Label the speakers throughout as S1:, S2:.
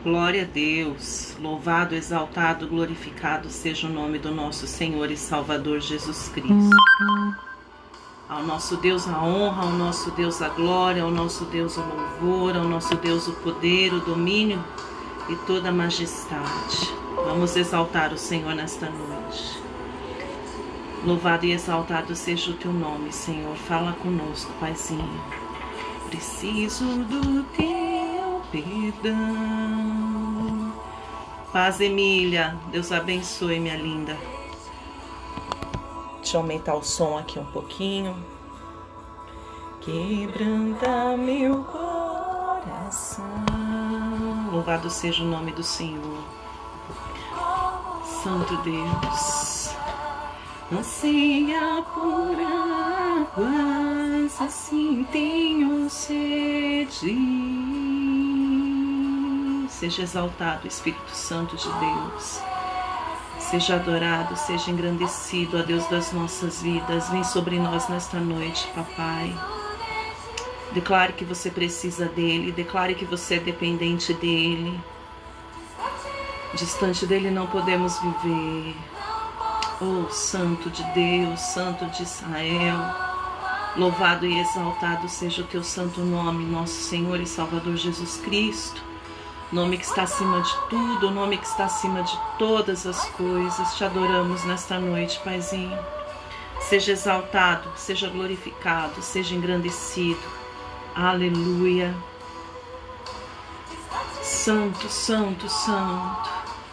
S1: Glória a Deus, louvado, exaltado, glorificado seja o nome do nosso Senhor e Salvador Jesus Cristo. Ao nosso Deus a honra, ao nosso Deus a glória, ao nosso Deus o louvor, ao nosso Deus o poder, o domínio e toda a majestade. Vamos exaltar o Senhor nesta noite. Louvado e exaltado seja o teu nome, Senhor. Fala conosco, Paizinho. Preciso do teu perdão. Paz, Emília. Deus abençoe, minha linda. Deixa eu aumentar o som aqui um pouquinho. Quebranta meu coração. Louvado seja o nome do Senhor. Santo Deus. Anseia por águas, assim tenho sede. Seja exaltado, Espírito Santo de Deus. Seja adorado, seja engrandecido, ó Deus das nossas vidas. Vem sobre nós nesta noite, papai. Declare que você precisa dele, declare que você é dependente dele. Distante dele não podemos viver. Oh, Santo de Deus, Santo de Israel, louvado e exaltado seja o teu santo nome, nosso Senhor e Salvador Jesus Cristo, nome que está acima de tudo, o nome que está acima de todas as coisas. Te adoramos nesta noite, Paizinho. Seja exaltado, seja glorificado, seja engrandecido. Aleluia. Santo, Santo, Santo.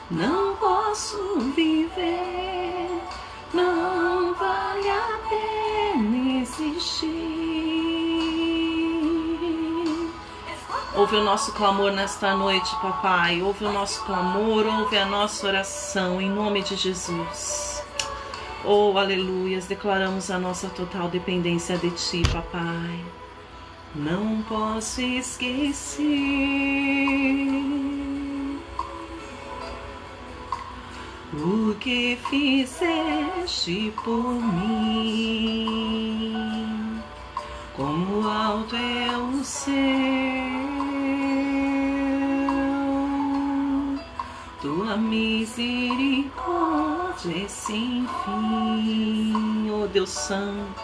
S1: Não posso viver, não vale a pena existir. Ouve o nosso clamor nesta noite, papai. Ouve o nosso clamor, ouve a nossa oração, em nome de Jesus. Oh, aleluias, declaramos a nossa total dependência de ti, papai. Não posso esquecer o que fizeste por mim, como alto é o céu, tua misericórdia é sem fim. Oh Deus Santo,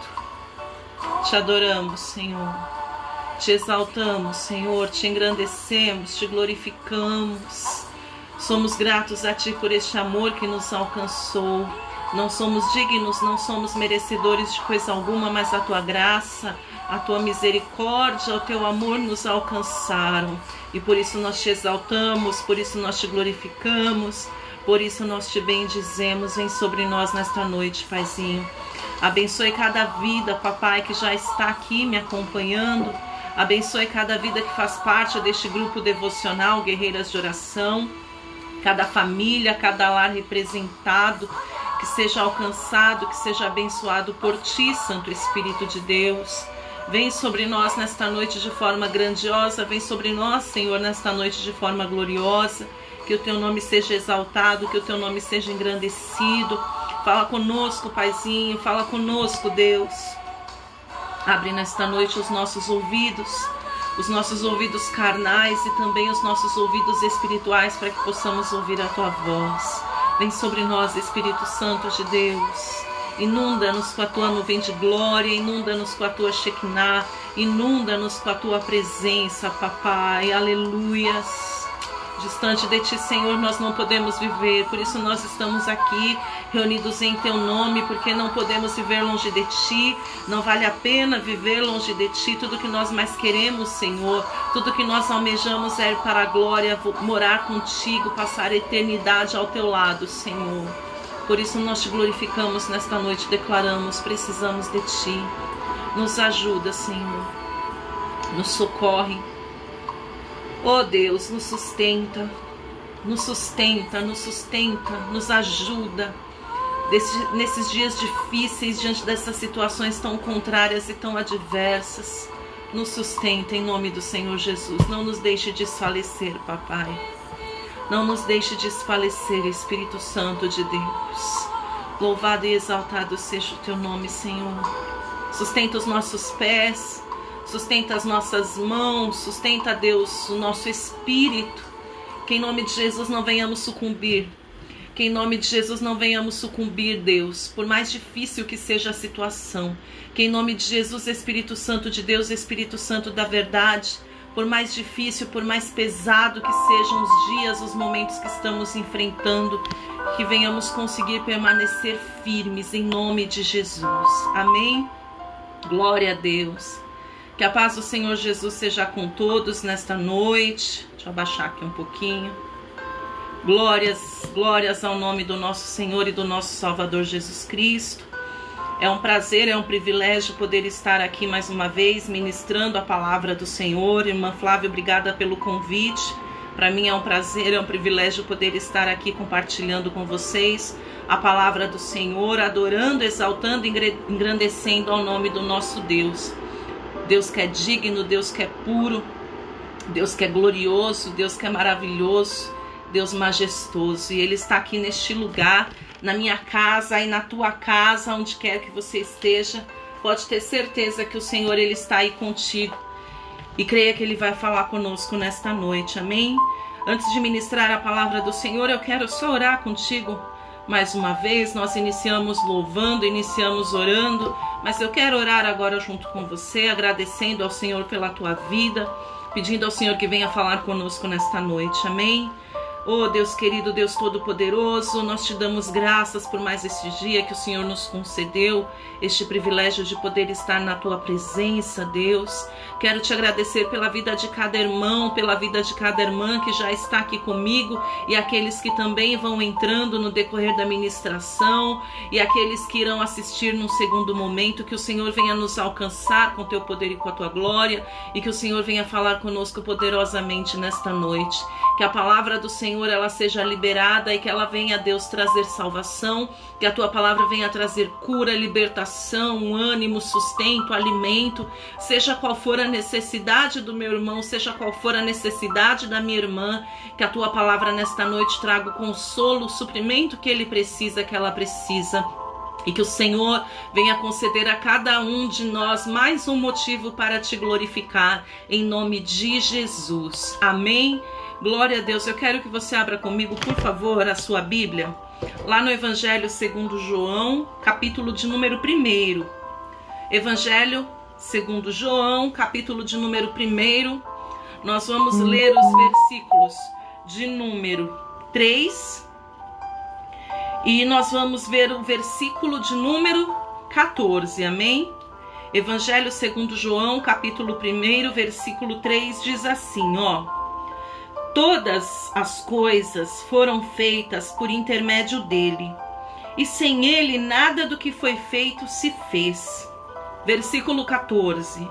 S1: te adoramos, Senhor, te exaltamos, Senhor, te engrandecemos, te glorificamos. Somos gratos a Ti por este amor que nos alcançou. Não somos dignos, não somos merecedores de coisa alguma, mas a Tua graça, a Tua misericórdia, o Teu amor nos alcançaram. E por isso nós Te exaltamos, por isso nós Te glorificamos, por isso nós Te bendizemos. Vem sobre nós nesta noite, Paizinho. Abençoe cada vida, papai, que já está aqui me acompanhando. Abençoe cada vida que faz parte deste grupo devocional, Guerreiras de Oração. Cada família, cada lar representado, que seja alcançado, que seja abençoado por Ti, Santo Espírito de Deus. Vem sobre nós nesta noite de forma grandiosa, vem sobre nós, Senhor, nesta noite de forma gloriosa. Que o Teu nome seja exaltado, que o Teu nome seja engrandecido. Fala conosco, Paizinho, fala conosco, Deus. Abre nesta noite os nossos ouvidos carnais e também os nossos ouvidos espirituais, para que possamos ouvir a Tua voz. Vem sobre nós, Espírito Santo de Deus. Inunda-nos com a Tua nuvem de glória, inunda-nos com a Tua Shekinah, inunda-nos com a Tua presença, papai. Aleluias. Distante de Ti, Senhor, nós não podemos viver, por isso nós estamos aqui reunidos em Teu nome, porque não podemos viver longe de Ti, não vale a pena viver longe de Ti. Tudo que nós mais queremos, Senhor, tudo que nós almejamos é ir para a glória, morar contigo, passar a eternidade ao Teu lado, Senhor. Por isso nós Te glorificamos nesta noite, declaramos, precisamos de Ti. Nos ajuda, Senhor, nos socorre. Oh Deus, nos sustenta, nos sustenta, nos sustenta, nos ajuda. Nesses dias difíceis, diante dessas situações tão contrárias e tão adversas, nos sustenta em nome do Senhor Jesus. Não nos deixe desfalecer, papai. Não nos deixe desfalecer, Espírito Santo de Deus. Louvado e exaltado seja o Teu nome, Senhor. Sustenta os nossos pés, sustenta as nossas mãos, sustenta, Deus, o nosso espírito, Que em nome de Jesus não venhamos sucumbir. Que em nome de Jesus não venhamos sucumbir, Deus, por mais difícil que seja a situação. Que em nome de Jesus, Espírito Santo de Deus, Espírito Santo da verdade, por mais difícil, por mais pesado que sejam os dias, os momentos que estamos enfrentando, que venhamos conseguir permanecer firmes em nome de Jesus. Amém? Glória a Deus. Que a paz do Senhor Jesus seja com todos nesta noite. Deixa eu abaixar aqui um pouquinho. Glórias ao nome do nosso Senhor e do nosso Salvador Jesus Cristo. É um prazer, é um privilégio poder estar aqui mais uma vez ministrando a palavra do Senhor. Irmã Flávia, obrigada pelo convite. Para mim é um prazer, é um privilégio poder estar aqui compartilhando com vocês a palavra do Senhor, adorando, exaltando, engrandecendo ao nome do nosso Deus. Deus que é digno, Deus que é puro, Deus que é glorioso, Deus que é maravilhoso, Deus majestoso. E Ele está aqui neste lugar, na minha casa e na tua casa, onde quer que você esteja. Pode ter certeza que o Senhor, Ele está aí contigo. E creia que Ele vai falar conosco nesta noite, amém? Antes de ministrar a palavra do Senhor, eu quero só orar contigo. Mais uma vez, nós iniciamos louvando, iniciamos orando, mas eu quero orar agora junto com você, agradecendo ao Senhor pela tua vida, pedindo ao Senhor que venha falar conosco nesta noite, amém? Oh Deus querido, Deus todo-poderoso, nós te damos graças por mais este dia que o Senhor nos concedeu, este privilégio de poder estar na tua presença, Deus. Quero te agradecer pela vida de cada irmão, pela vida de cada irmã que já está aqui comigo e aqueles que também vão entrando no decorrer da ministração e aqueles que irão assistir num segundo momento. Que o Senhor venha nos alcançar com teu poder e com a tua glória e que o Senhor venha falar conosco poderosamente nesta noite. Que a palavra do Senhor ela seja liberada e que ela venha, Deus, trazer salvação, que a tua palavra venha trazer cura, libertação, ânimo, sustento, alimento, seja qual for a necessidade do meu irmão, seja qual for a necessidade da minha irmã, que a tua palavra nesta noite traga o consolo, o suprimento que ele precisa, que ela precisa. E que o Senhor venha conceder a cada um de nós mais um motivo para te glorificar, em nome de Jesus. Amém? Glória a Deus. Eu quero que você abra comigo, por favor, a sua Bíblia, lá no Evangelho segundo João, capítulo de número 1. Evangelho segundo João, capítulo de número 1. Nós vamos ler os versículos de número 3 e nós vamos ver o versículo de número 14, amém? Evangelho segundo João, capítulo 1, versículo 3, diz assim, ó. Todas as coisas foram feitas por intermédio dele, e sem ele nada do que foi feito se fez. Versículo 14.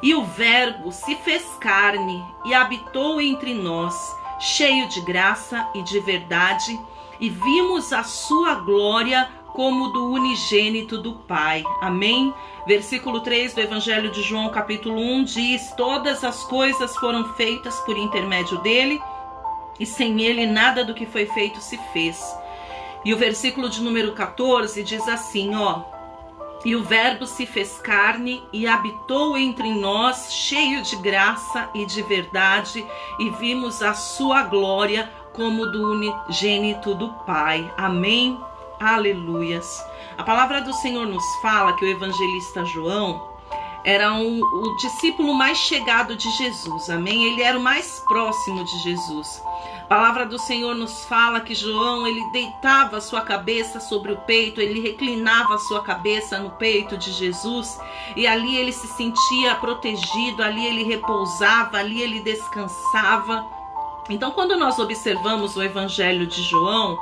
S1: E o Verbo se fez carne e habitou entre nós, cheio de graça e de verdade, e vimos a sua glória como do unigênito do Pai. Amém? Versículo 3 do Evangelho de João, capítulo 1, diz: todas as coisas foram feitas por intermédio dele, e sem ele nada do que foi feito se fez. E o versículo de número 14 diz assim, ó: e o Verbo se fez carne e habitou entre nós, cheio de graça e de verdade, e vimos a sua glória como do unigênito do Pai. Amém? Aleluias. A palavra do Senhor nos fala que o evangelista João era o discípulo mais chegado de Jesus, amém? Ele era o mais próximo de Jesus. A palavra do Senhor nos fala que João, ele deitava a sua cabeça sobre o peito, ele reclinava a sua cabeça no peito de Jesus, e ali ele se sentia protegido, ali ele repousava, ali ele descansava. Então, quando nós observamos o evangelho de João,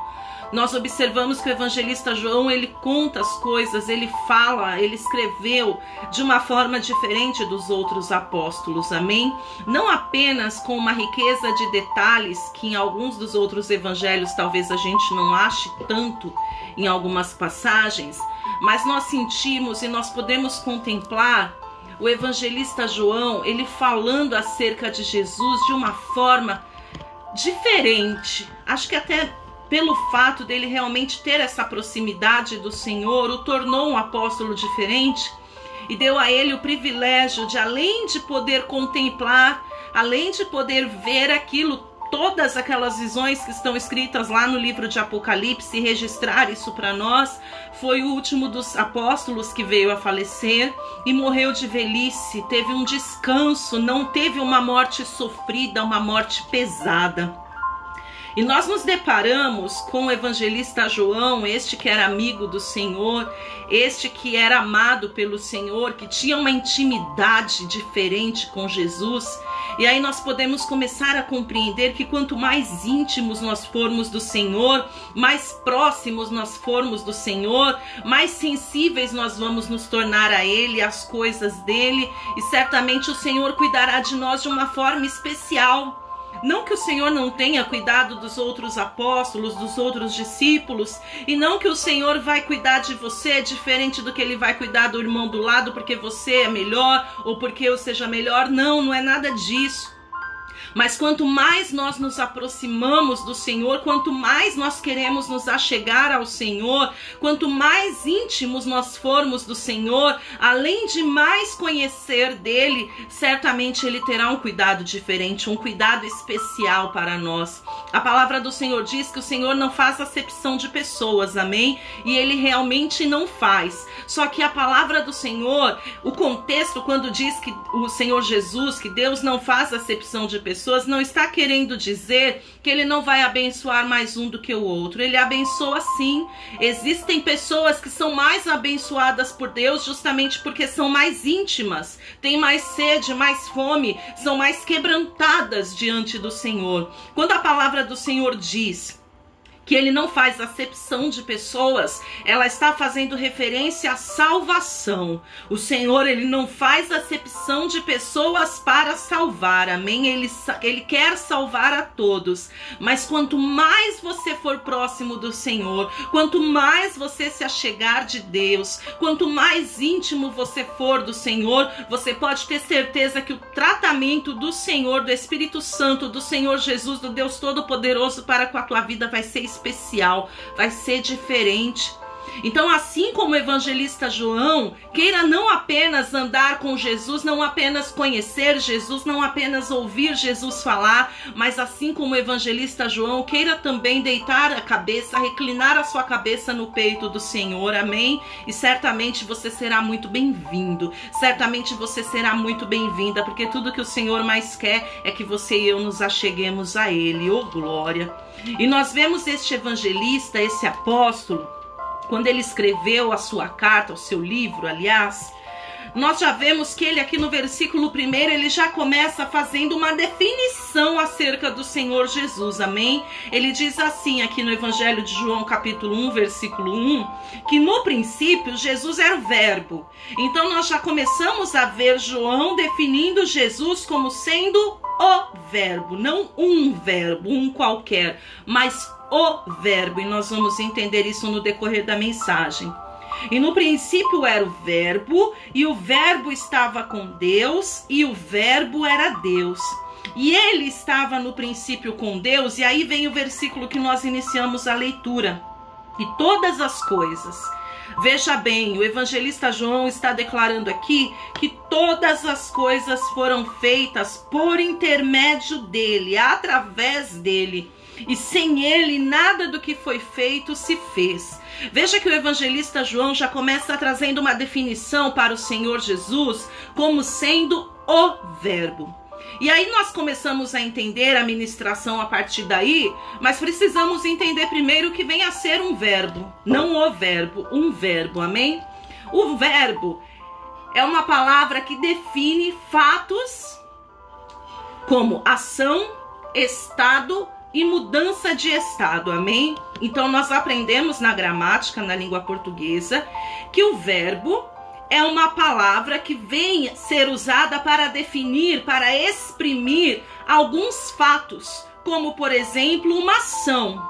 S1: nós observamos que o evangelista João, ele conta as coisas, ele fala, ele escreveu de uma forma diferente dos outros apóstolos, amém? Não apenas com uma riqueza de detalhes que em alguns dos outros evangelhos talvez a gente não ache tanto em algumas passagens, mas nós sentimos e nós podemos contemplar o evangelista João, ele falando acerca de Jesus de uma forma diferente. Acho que até pelo fato dele realmente ter essa proximidade do Senhor, o tornou um apóstolo diferente e deu a ele o privilégio de, além de poder contemplar, além de poder ver aquilo todas aquelas visões que estão escritas lá no livro de Apocalipse e registrar isso para nós. Foi o último dos apóstolos que veio a falecer e morreu de velhice, teve um descanso, não teve uma morte sofrida, uma morte pesada. E nós nos deparamos com o evangelista João, este que era amigo do Senhor, este que era amado pelo Senhor, que tinha uma intimidade diferente com Jesus. E aí nós podemos começar a compreender que quanto mais íntimos nós formos do Senhor, mais próximos nós formos do Senhor, mais sensíveis nós vamos nos tornar a Ele, às coisas dEle, e certamente o Senhor cuidará de nós de uma forma especial. Não que o Senhor não tenha cuidado dos outros apóstolos, dos outros discípulos, e não que o Senhor vai cuidar de você diferente do que Ele vai cuidar do irmão do lado porque você é melhor ou porque eu seja melhor. Não, não é nada disso. Mas quanto mais nós nos aproximamos do Senhor, quanto mais nós queremos nos achegar ao Senhor, quanto mais íntimos nós formos do Senhor, além de mais conhecer dele, certamente ele terá um cuidado diferente, um cuidado especial para nós. A palavra do Senhor diz que o Senhor não faz acepção de pessoas, amém? E ele realmente não faz. Só que a palavra do Senhor, o contexto quando diz que o Senhor Jesus, que Deus não faz acepção de pessoas, não está querendo dizer que ele não vai abençoar mais um do que o outro. Ele abençoa sim. Existem pessoas que são mais abençoadas por Deus justamente porque são mais íntimas, têm mais sede, mais fome, são mais quebrantadas diante do Senhor. Quando a palavra do Senhor diz que ele não faz acepção de pessoas, ela está fazendo referência à salvação. O Senhor, ele não faz acepção de pessoas para salvar, amém? Ele quer salvar a todos, mas quanto mais você for próximo do Senhor, quanto mais você se achegar de Deus, quanto mais íntimo você for do Senhor, você pode ter certeza que o tratamento do Senhor, do Espírito Santo, do Senhor Jesus, do Deus Todo-Poderoso para com a tua vida vai ser especial, vai ser diferente. Então, assim como o evangelista João, queira não apenas andar com Jesus, não apenas conhecer Jesus, não apenas ouvir Jesus falar, mas assim como o evangelista João, queira também deitar a cabeça, reclinar a sua cabeça no peito do Senhor, amém? E certamente você será muito bem-vindo, certamente você será muito bem-vinda, porque tudo que o Senhor mais quer é que você e eu nos acheguemos a Ele, ô glória! E nós vemos este evangelista, esse apóstolo, quando ele escreveu a sua carta, o seu livro, aliás, nós já vemos que ele aqui no versículo 1, ele já começa fazendo uma definição acerca do Senhor Jesus, amém? Ele diz assim aqui no Evangelho de João, capítulo 1, versículo 1, que no princípio Jesus era o verbo. Então nós já começamos a ver João definindo Jesus como sendo o verbo, não um verbo, um qualquer, mas o verbo, e nós vamos entender isso no decorrer da mensagem. E no princípio era o verbo, e o verbo estava com Deus, e o verbo era Deus. E ele estava no princípio com Deus, e aí vem o versículo que nós iniciamos a leitura. E todas as coisas, veja bem, o evangelista João está declarando aqui que todas as coisas foram feitas por intermédio dele, através dele. E sem ele, nada do que foi feito se fez. Veja que o evangelista João já começa trazendo uma definição para o Senhor Jesus como sendo o verbo. E aí nós começamos a entender a ministração a partir daí, mas precisamos entender primeiro que vem a ser um verbo, não o verbo, um verbo, amém? O verbo é uma palavra que define fatos como ação, estado e mudança de estado, amém? Então nós aprendemos na gramática, na língua portuguesa, que o verbo é uma palavra que vem ser usada para definir, para exprimir alguns fatos, como por exemplo uma ação,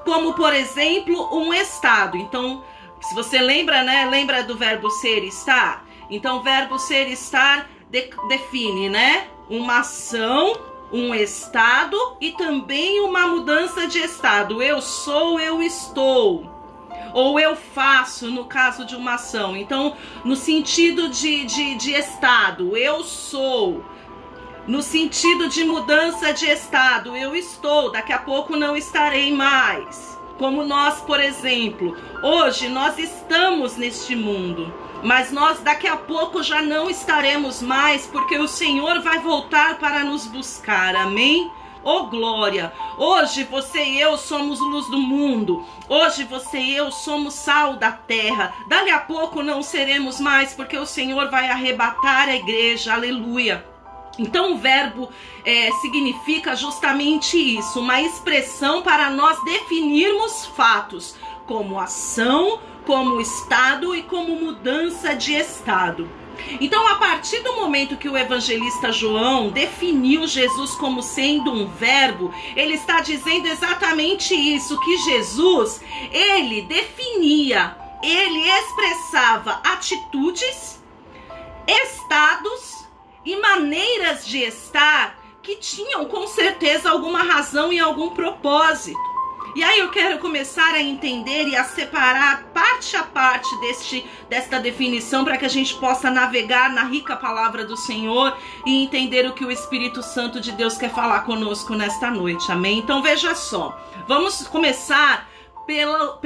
S1: como por exemplo um estado. Então, se você lembra, né? Lembra do verbo ser e estar? Então, o verbo ser e estar define, né? Uma ação, um estado e também uma mudança de estado. Eu sou, eu estou. Ou eu faço, no caso de uma ação. Então, no sentido de estado, eu sou. no sentido de mudança de estado. Eu estou, daqui a pouco não estarei mais. Como nós, por exemplo, hoje nós estamos neste mundo, mas nós daqui a pouco já não estaremos mais, porque o Senhor vai voltar para nos buscar, amém? Oh glória! Hoje você e eu somos luz do mundo, hoje você e eu somos sal da terra, dali a pouco não seremos mais, porque o Senhor vai arrebatar a igreja, aleluia! Então o verbo significa justamente isso, uma expressão para nós definirmos fatos, como ação, como estado e como mudança de estado. Então, a partir do momento que o evangelista João definiu Jesus como sendo um verbo, ele está dizendo exatamente isso, que Jesus, ele definia, ele expressava atitudes, estados e maneiras de estar que tinham com certeza alguma razão e algum propósito. E aí eu quero começar a entender e a separar parte a parte desta definição para que a gente possa navegar na rica palavra do Senhor e entender o que o Espírito Santo de Deus quer falar conosco nesta noite, amém? Então veja só, vamos começar pela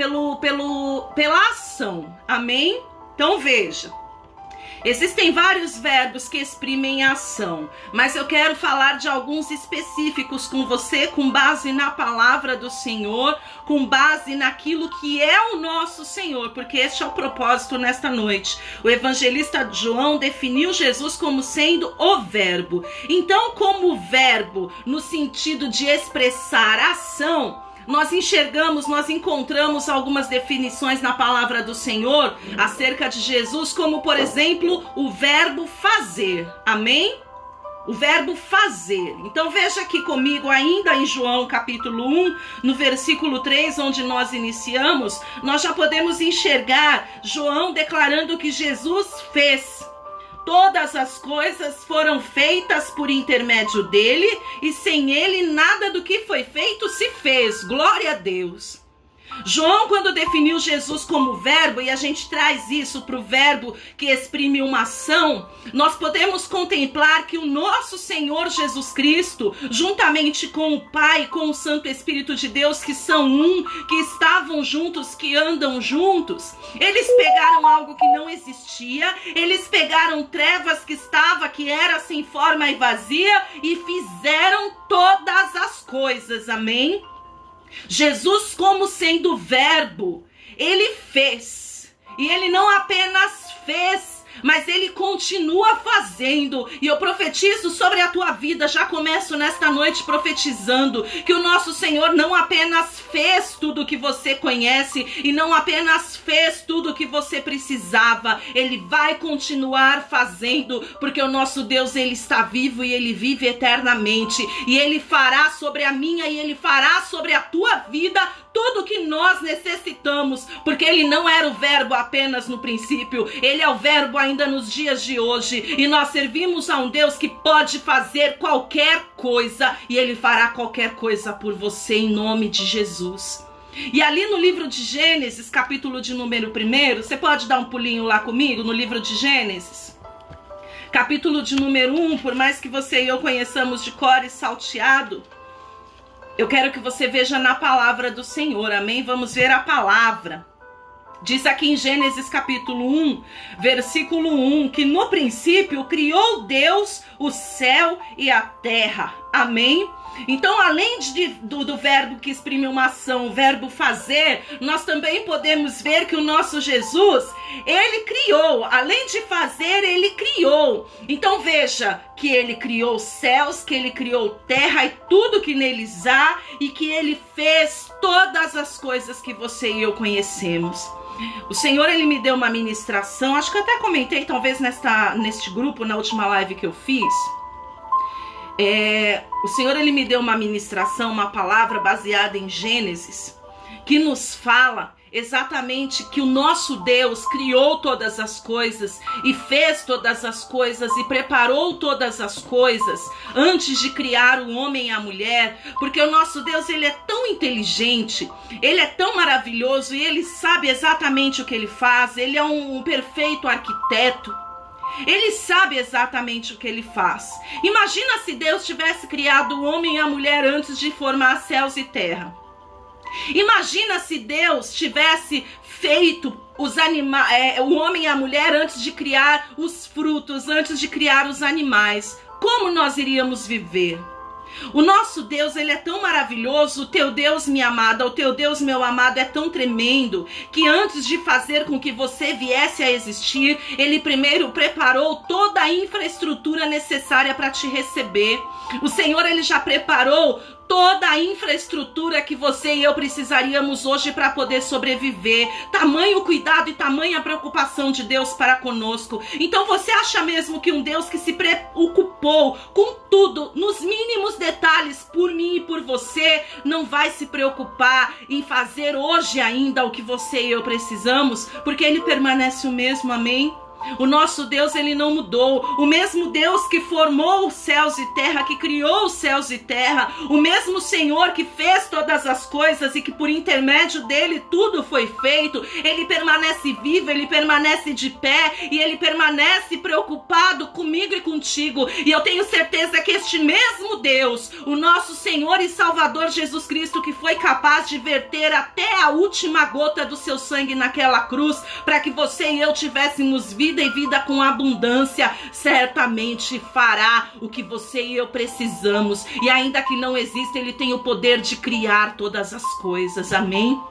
S1: ação, amém? Então veja. Existem vários verbos que exprimem ação, mas eu quero falar de alguns específicos com você, com base na palavra do Senhor, com base naquilo que é o nosso Senhor, porque este é o propósito nesta noite. O evangelista João definiu Jesus como sendo o verbo. Então, como verbo, no sentido de expressar ação, nós encontramos algumas definições na palavra do Senhor acerca de Jesus, como por exemplo, o verbo fazer, amém? O verbo fazer. Então veja aqui comigo ainda em João capítulo 1, no versículo 3, onde nós iniciamos, nós já podemos enxergar João declarando que Jesus fez. Todas as coisas foram feitas por intermédio dele, e sem ele nada do que foi feito se fez. Glória a Deus. João, quando definiu Jesus como verbo, e a gente traz isso para o verbo que exprime uma ação, nós podemos contemplar que o nosso Senhor Jesus Cristo, juntamente com o Pai, com o Santo Espírito de Deus, que são um, que estavam juntos, que andam juntos, eles pegaram algo que não existia, eles pegaram trevas que era sem forma e vazia, e fizeram todas as coisas, amém? Jesus, como sendo verbo, ele fez, e ele não apenas fez, mas ele continua fazendo. E eu profetizo sobre a tua vida, já começo nesta noite profetizando, que o nosso Senhor não apenas fez tudo o que você conhece, e não apenas fez tudo o que você precisava, ele vai continuar fazendo, porque o nosso Deus, ele está vivo e ele vive eternamente, e ele fará sobre a minha e ele fará sobre a tua vida tudo o que nós necessitamos, porque ele não era o verbo apenas no princípio, ele é o verbo ainda nos dias de hoje, e nós servimos a um Deus que pode fazer qualquer coisa, e ele fará qualquer coisa por você em nome de Jesus. E ali no livro de Gênesis, capítulo de número 1, você pode dar um pulinho lá comigo no livro de Gênesis? Capítulo de número 1, por mais que você e eu conheçamos de cor e salteado, eu quero que você veja na palavra do Senhor, amém? Vamos ver a palavra. Diz aqui em Gênesis capítulo 1, versículo 1, que no princípio criou Deus o céu e a terra, amém? Então, além do verbo que exprime uma ação, o verbo fazer, nós também podemos ver que o nosso Jesus, ele criou, além de fazer, ele criou. Então veja que ele criou céus, que ele criou terra e tudo que neles há, e que ele fez todas as coisas que você e eu conhecemos. O Senhor, ele me deu uma ministração, acho que eu até comentei talvez neste grupo, na última live que eu fiz. O Senhor, ele me deu uma ministração, uma palavra baseada em Gênesis, que nos fala exatamente que o nosso Deus criou todas as coisas e fez todas as coisas e preparou todas as coisas antes de criar o homem e a mulher, porque o nosso Deus, ele é tão inteligente, ele é tão maravilhoso e ele sabe exatamente o que ele faz, ele é um perfeito arquiteto. Ele sabe exatamente o que ele faz. Imagina se Deus tivesse criado o homem e a mulher antes de formar céus e terra. Imagina se Deus tivesse feito o homem e a mulher antes de criar os frutos, antes de criar os animais. Como nós iríamos viver? O nosso Deus, ele é tão maravilhoso. O teu Deus, minha amada, o teu Deus, meu amado, é tão tremendo, que antes de fazer com que você viesse a existir, ele primeiro preparou toda a infraestrutura necessária para te receber. O Senhor, ele já preparou toda a infraestrutura que você e eu precisaríamos hoje para poder sobreviver. Tamanho cuidado e tamanha preocupação de Deus para conosco. Então você acha mesmo que um Deus que se preocupou com tudo, nos mínimos detalhes, por mim e por você, não vai se preocupar em fazer hoje ainda o que você e eu precisamos? Porque ele permanece o mesmo, amém? O nosso Deus, ele não mudou. O mesmo Deus que formou os céus e terra, que criou os céus e terra, o mesmo Senhor que fez todas as coisas e que por intermédio dele tudo foi feito, ele permanece vivo, ele permanece de pé e ele permanece preocupado comigo e contigo. E eu tenho certeza que este mesmo Deus, o nosso Senhor e Salvador Jesus Cristo, que foi capaz de verter até a última gota do seu sangue naquela cruz, para que você e eu tivéssemos vida e vida com abundância, certamente fará o que você e eu precisamos. E ainda que não exista, ele tem o poder de criar todas as coisas, amém?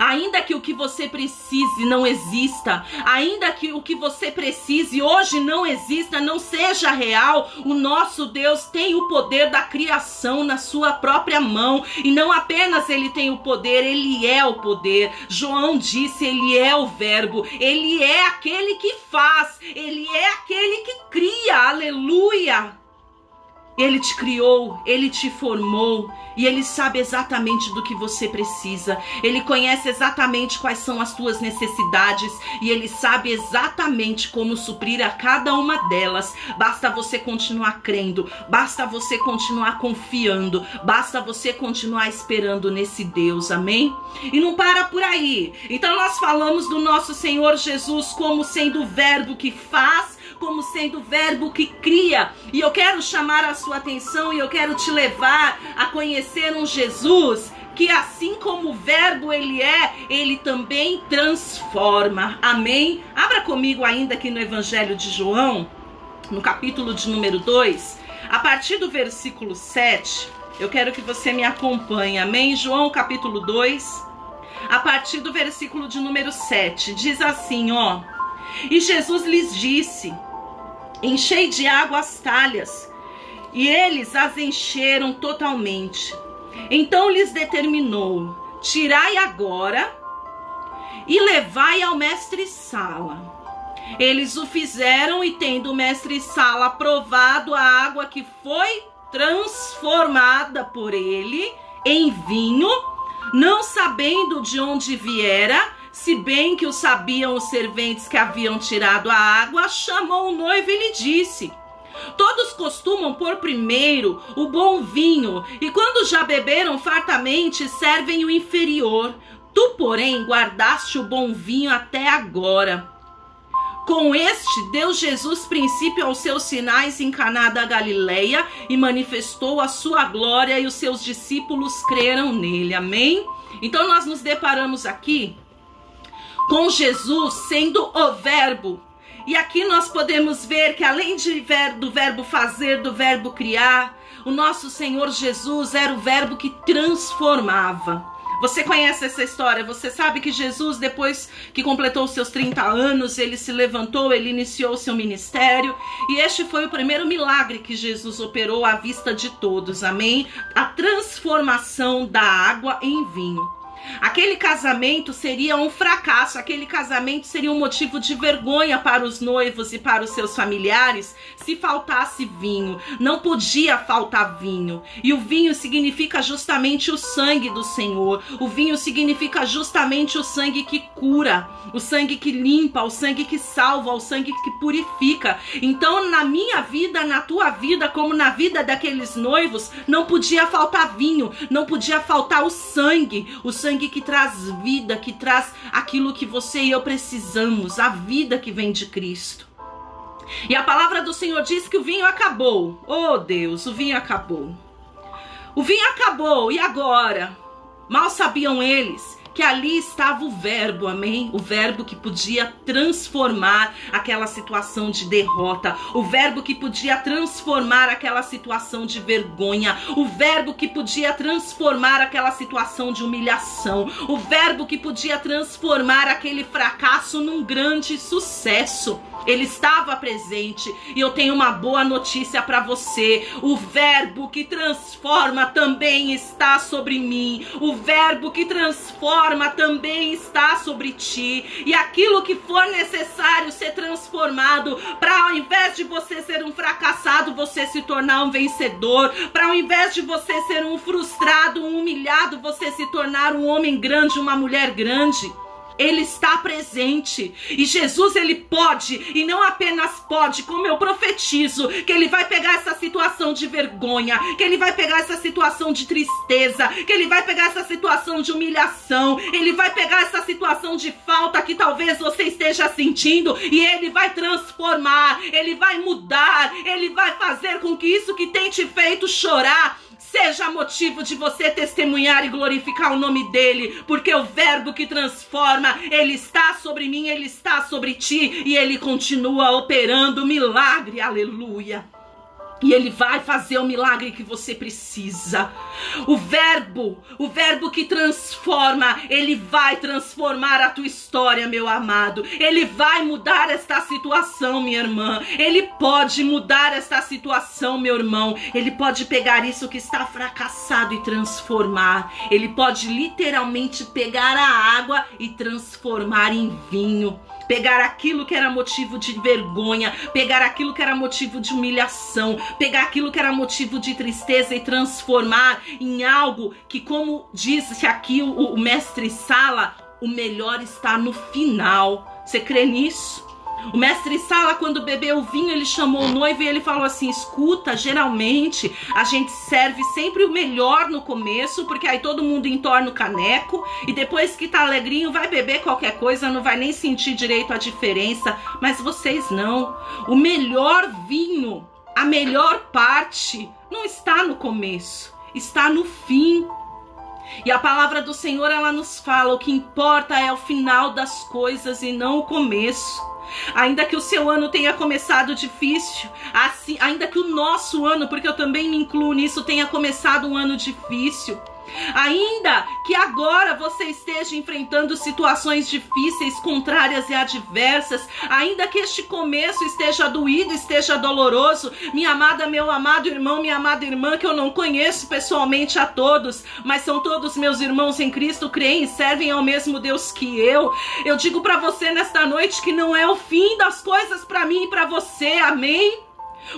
S1: Ainda que o que você precise não exista, ainda que o que você precise hoje não exista, não seja real, o nosso Deus tem o poder da criação na sua própria mão. E não apenas ele tem o poder, ele é o poder. João disse, ele é o verbo, ele é aquele que faz, ele é aquele que cria, aleluia. Ele te criou, ele te formou e ele sabe exatamente do que você precisa. Ele conhece exatamente quais são as tuas necessidades e ele sabe exatamente como suprir a cada uma delas. Basta você continuar crendo, basta você continuar confiando, basta você continuar esperando nesse Deus, amém? E não para por aí. Então nós falamos do nosso Senhor Jesus como sendo o verbo que faz, como sendo o verbo que cria. E eu quero chamar a sua atenção e eu quero te levar a conhecer um Jesus que, assim como o verbo ele também transforma, amém? Abra comigo ainda aqui no Evangelho de João, no capítulo de número 2, a partir do versículo 7, eu quero que você me acompanhe, amém? João capítulo 2, a partir do versículo de número 7, diz assim, ó: e Jesus lhes disse, enchei de água as talhas, e eles as encheram totalmente. Então lhes determinou, tirai agora e levai ao mestre-sala. Eles o fizeram e, tendo o mestre-sala provado a água que foi transformada por ele em vinho, não sabendo de onde viera, se bem que o sabiam os serventes que haviam tirado a água, chamou o noivo e lhe disse, todos costumam pôr primeiro o bom vinho, e quando já beberam fartamente, servem o inferior. Tu, porém, guardaste o bom vinho até agora. Com este, deu Jesus princípio aos seus sinais em Caná da Galileia e manifestou a sua glória, e os seus discípulos creram nele. Amém? Então nós nos deparamos aqui com Jesus sendo o verbo. E aqui nós podemos ver que, além do verbo fazer, do verbo criar, o nosso Senhor Jesus era o verbo que transformava. Você conhece essa história? Você sabe que Jesus, depois que completou os seus 30 anos, ele se levantou, ele iniciou o seu ministério. E este foi o primeiro milagre que Jesus operou à vista de todos, amém? A transformação da água em vinho. Aquele casamento seria um fracasso, aquele casamento seria um motivo de vergonha para os noivos e para os seus familiares se faltasse vinho. Não podia faltar vinho. E o vinho significa justamente o sangue do Senhor. O vinho significa justamente o sangue que cura, o sangue que limpa, o sangue que salva, o sangue que purifica. Então, na minha vida, na tua vida, como na vida daqueles noivos, não podia faltar vinho, não podia faltar o sangue que traz vida, que traz aquilo que você e eu precisamos, a vida que vem de Cristo. E a palavra do Senhor diz que o vinho acabou. Oh Deus, o vinho acabou. O vinho acabou, e agora? Mal sabiam eles que ali estava o verbo, amém? O verbo que podia transformar aquela situação de derrota, o verbo que podia transformar aquela situação de vergonha, o verbo que podia transformar aquela situação de humilhação, o verbo que podia transformar aquele fracasso num grande sucesso. Ele estava presente, e eu tenho uma boa notícia para você. O verbo que transforma também está sobre mim. O verbo que transforma também está sobre ti. E aquilo que for necessário ser transformado, para ao invés de você ser um fracassado, você se tornar um vencedor. Para ao invés de você ser um frustrado, um humilhado, você se tornar um homem grande, uma mulher grande. Ele está presente, e Jesus, ele pode, e não apenas pode, como eu profetizo, que ele vai pegar essa situação de vergonha, que ele vai pegar essa situação de tristeza, que ele vai pegar essa situação de humilhação, ele vai pegar essa situação de falta que talvez você esteja sentindo, e ele vai transformar, ele vai mudar, ele vai fazer com que isso que tem te feito chorar seja motivo de você testemunhar e glorificar o nome dele, porque o verbo que transforma, ele está sobre mim, ele está sobre ti, e ele continua operando milagre, aleluia. E ele vai fazer o milagre que você precisa. O verbo que transforma, ele vai transformar a tua história, meu amado. Ele vai mudar esta situação, minha irmã. Ele pode mudar esta situação, meu irmão. Ele pode pegar isso que está fracassado e transformar. Ele pode literalmente pegar a água e transformar em vinho. Pegar aquilo que era motivo de vergonha, pegar aquilo que era motivo de humilhação, pegar aquilo que era motivo de tristeza e transformar em algo que, como disse aqui o mestre Sala, o melhor está no final. Você crê nisso? O mestre Sala, quando bebeu o vinho, ele chamou o noivo e ele falou assim: escuta, geralmente a gente serve sempre o melhor no começo, porque aí todo mundo entorna o caneco, e depois que tá alegrinho vai beber qualquer coisa, não vai nem sentir direito a diferença. Mas vocês não. O melhor vinho, a melhor parte, não está no começo, está no fim. E a palavra do Senhor, ela nos fala: o que importa é o final das coisas e não o começo. Ainda que o seu ano tenha começado difícil, assim, ainda que o nosso ano, porque eu também me incluo nisso, tenha começado um ano difícil, ainda que agora você esteja enfrentando situações difíceis, contrárias e adversas, ainda que este começo esteja doído, esteja doloroso, minha amada, meu amado irmão, minha amada irmã, que eu não conheço pessoalmente a todos, mas são todos meus irmãos em Cristo, creem e servem ao mesmo Deus que eu digo para você nesta noite que não é o fim das coisas para mim e para você, amém?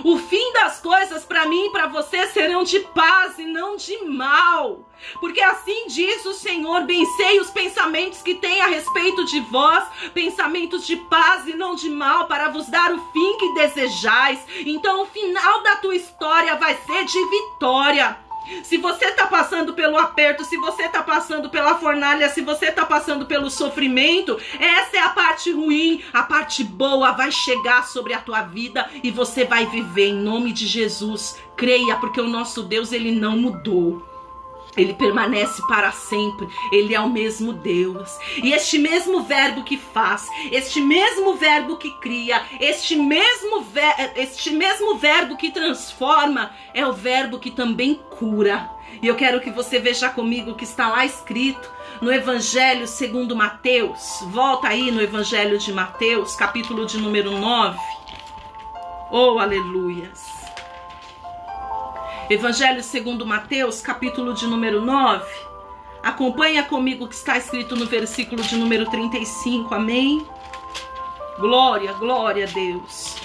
S1: O fim das coisas para mim e para você serão de paz e não de mal. Porque assim diz o Senhor: bem sei os pensamentos que tem a respeito de vós, pensamentos de paz e não de mal, para vos dar o fim que desejais. Então o final da tua história vai ser de vitória. Se você está passando pelo aperto, se você está passando pela fornalha, se você está passando pelo sofrimento, essa é a parte ruim. A parte boa vai chegar sobre a tua vida e você vai viver em nome de Jesus. Creia, porque o nosso Deus, ele não mudou. Ele permanece para sempre, ele é o mesmo Deus. E este mesmo verbo que faz, este mesmo verbo que cria, este mesmo verbo que transforma, é o verbo que também cura. E eu quero que você veja comigo o que está lá escrito no Evangelho segundo Mateus. Volta aí no Evangelho de Mateus, capítulo de número 9. Oh, aleluias! Evangelho segundo Mateus, capítulo de número 9. Acompanha comigo o que está escrito no versículo de número 35, amém? Glória, glória a Deus.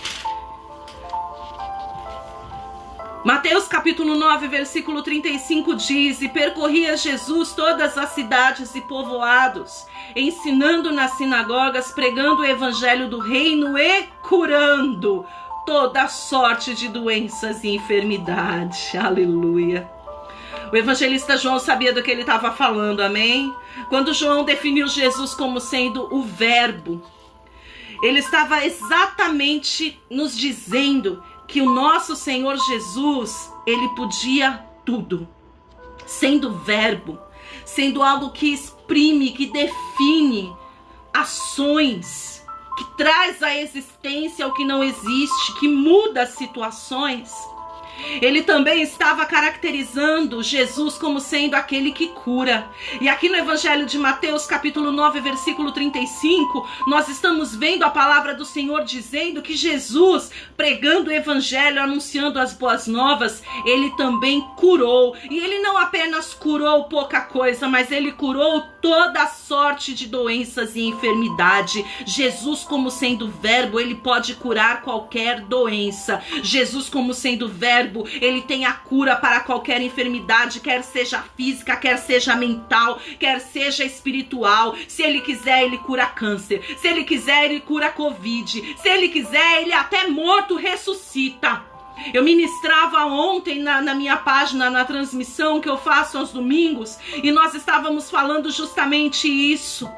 S1: Mateus capítulo 9, versículo 35 diz: e percorria Jesus todas as cidades e povoados, ensinando nas sinagogas, pregando o evangelho do reino e curando toda sorte de doenças e enfermidade. Aleluia. O evangelista João sabia do que ele estava falando, amém? Quando João definiu Jesus como sendo o verbo, Ele estava exatamente nos dizendo que o nosso Senhor Jesus, ele podia tudo. Sendo verbo, sendo algo que exprime, que define ações, que traz à existência o que não existe, que muda situações. Ele também estava caracterizando Jesus como sendo aquele que cura. E aqui no Evangelho de Mateus, capítulo 9, versículo 35, nós estamos vendo a palavra do Senhor dizendo que Jesus, pregando o Evangelho, anunciando as boas novas, ele também curou. E ele não apenas curou pouca coisa, mas ele curou toda a sorte de doenças e enfermidade. Jesus, como sendo verbo, ele pode curar qualquer doença. Jesus, como sendo verbo, ele tem a cura para qualquer enfermidade, quer seja física, quer seja mental, quer seja espiritual. Se ele quiser, ele cura câncer. Se ele quiser, ele cura Covid. Se ele quiser, ele até morto ressuscita. Eu ministrava ontem na minha página, na transmissão que eu faço aos domingos, e nós estávamos falando justamente isso.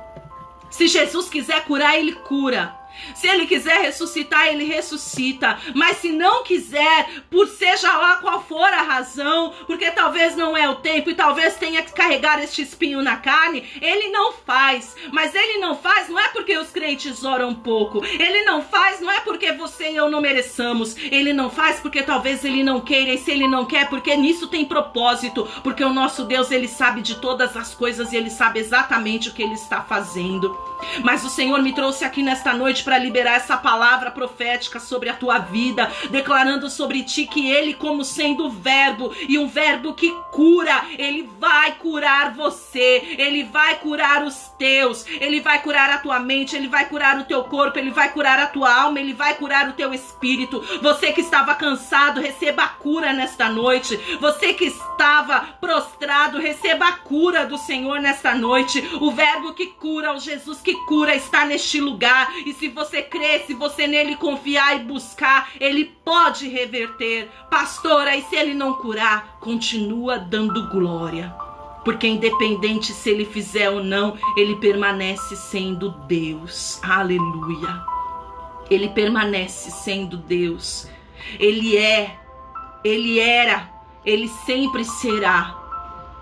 S1: Se Jesus quiser curar, ele cura. Se ele quiser ressuscitar, ele ressuscita. Mas se não quiser, por seja lá qual for a razão, porque talvez não é o tempo e talvez tenha que carregar este espinho na carne, ele não faz. Mas ele não faz não é porque os crentes oram pouco. Ele não faz não é porque você e eu não mereçamos. Ele não faz porque talvez ele não queira. E se ele não quer, porque nisso tem propósito. Porque o nosso Deus, ele sabe de todas as coisas e ele sabe exatamente o que ele está fazendo. Mas o Senhor me trouxe aqui nesta noite para liberar essa palavra profética sobre a tua vida, declarando sobre ti que ele, como sendo verbo, e um verbo que cura, ele vai curar você, ele vai curar os teus, ele vai curar a tua mente, ele vai curar o teu corpo, ele vai curar a tua alma, ele vai curar o teu espírito. Você que estava cansado, receba a cura nesta noite. Você que estava prostrado, receba a cura do Senhor nesta noite. O verbo que cura, o Jesus que cura está neste lugar. E se você crer, se você nele confiar e buscar, ele pode reverter. Pastora, e se ele não curar, continua dando glória. Porque independente se ele fizer ou não, ele permanece sendo Deus. Aleluia. Ele permanece sendo Deus. Ele é, ele era, ele sempre será.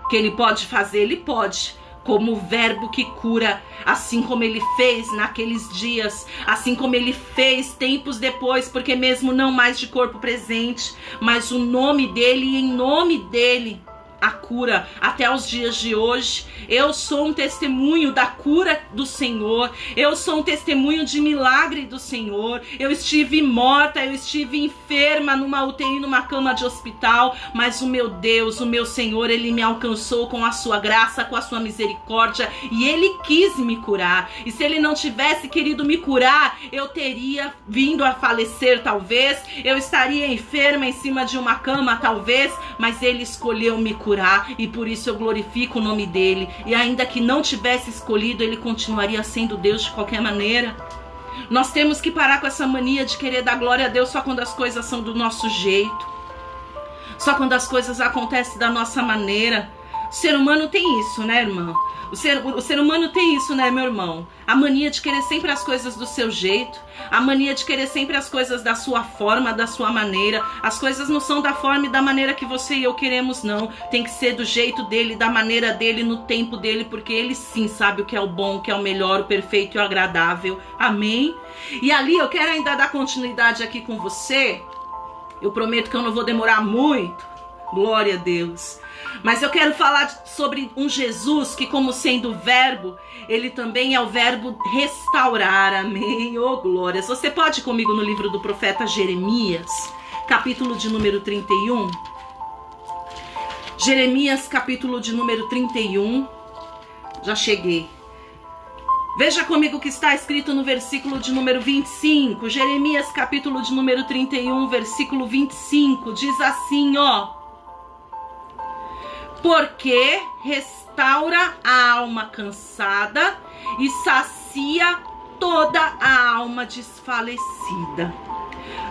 S1: Que ele pode fazer, ele pode. Como o verbo que cura, assim como ele fez naqueles dias, assim como ele fez tempos depois, porque mesmo não mais de corpo presente, mas o nome dele e em nome dele a cura até os dias de hoje. Eu sou um testemunho da cura do Senhor, eu sou um testemunho de milagre do Senhor. Eu estive morta, eu estive enferma numa UTI, numa cama de hospital, mas o meu Deus, o meu Senhor, ele me alcançou com a sua graça, com a sua misericórdia, e ele quis me curar. E se ele não tivesse querido me curar, eu teria vindo a falecer talvez, eu estaria enferma em cima de uma cama talvez, mas ele escolheu me curar, e por isso eu glorifico o nome dele. E ainda que não tivesse escolhido, ele continuaria sendo Deus de qualquer maneira. Nós temos que parar com essa mania de querer dar glória a Deus só quando as coisas são do nosso jeito, só quando as coisas acontecem da nossa maneira. O ser humano tem isso, né, irmão? O ser humano tem isso, né, meu irmão? A mania de querer sempre as coisas do seu jeito, a mania de querer sempre as coisas da sua forma, da sua maneira. As coisas não são da forma e da maneira que você e eu queremos, não. Tem que ser do jeito dele, da maneira dele, no tempo dele, porque ele sim sabe o que é o bom, o que é o melhor, o perfeito e o agradável. Amém? E ali eu quero ainda dar continuidade aqui com você. Eu prometo que eu não vou demorar muito. Glória a Deus. Mas eu quero falar sobre um Jesus que, como sendo verbo, ele também é o verbo restaurar. Amém? Oh, glórias. Você pode ir comigo no livro do profeta Jeremias, capítulo de número 31. Jeremias, capítulo de número 31. Já cheguei. Veja comigo o que está escrito no versículo de número 25. Jeremias, capítulo de número 31, versículo 25. Diz assim, ó. Porque restaura a alma cansada e sacia toda a alma desfalecida.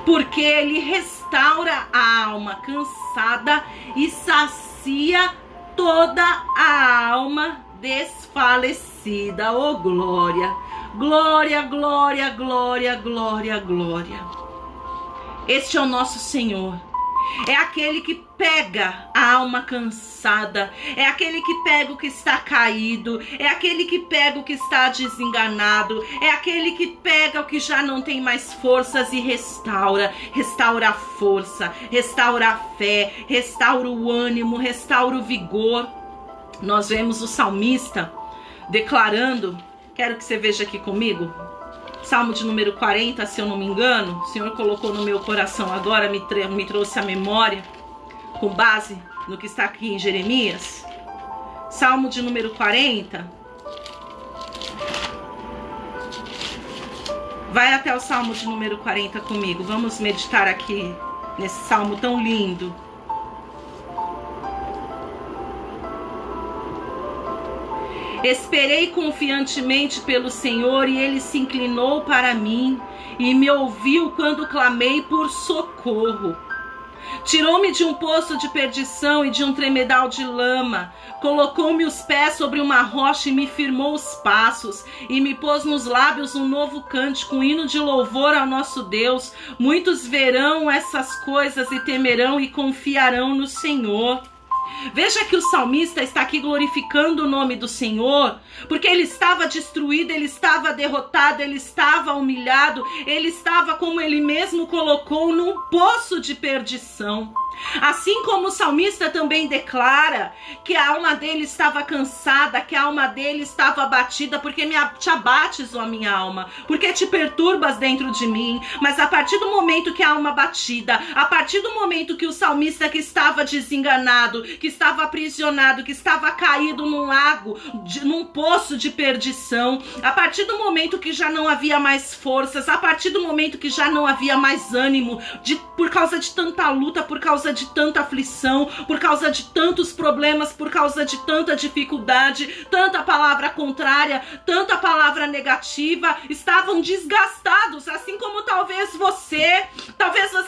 S1: Porque ele restaura a alma cansada e sacia toda a alma desfalecida. Oh, glória! Glória, glória, glória, glória, glória. Este é o nosso Senhor. É aquele que pega a alma cansada, é aquele que pega o que está caído, é aquele que pega o que está desenganado, é aquele que pega o que já não tem mais forças e restaura a força, restaura a fé, restaura o ânimo, restaura o vigor. Nós vemos o salmista declarando, quero que você veja aqui comigo, Salmo de número 40, se eu não me engano, o Senhor colocou no meu coração agora, me trouxe a memória, com base no que está aqui em Jeremias. Salmo de número 40. Vai até o Salmo de número 40 comigo. Vamos meditar aqui nesse salmo tão lindo. Esperei confiantemente pelo Senhor e Ele se inclinou para mim e me ouviu quando clamei por socorro. Tirou-me de um poço de perdição e de um tremedal de lama. Colocou-me os pés sobre uma rocha e me firmou os passos. E me pôs nos lábios um novo cântico, um hino de louvor ao nosso Deus. Muitos verão essas coisas e temerão e confiarão no Senhor. Veja que o salmista está aqui glorificando o nome do Senhor, porque ele estava destruído, ele estava derrotado, ele estava humilhado, ele estava, como ele mesmo colocou, num poço de perdição. Assim como o salmista também declara que a alma dele estava cansada, que a alma dele estava abatida, porque te abates, ó minha alma, porque te perturbas dentro de mim. Mas a partir do momento que a alma abatida, a partir do momento que o salmista que estava desenganado, que estava aprisionado, que estava caído num lago, num poço de perdição, a partir do momento que já não havia mais forças, a partir do momento que já não havia mais ânimo, por causa de tanta luta, por causa de tanta aflição, por causa de tantos problemas, por causa de tanta dificuldade, tanta palavra contrária, tanta palavra negativa, estavam desgastados, assim como talvez você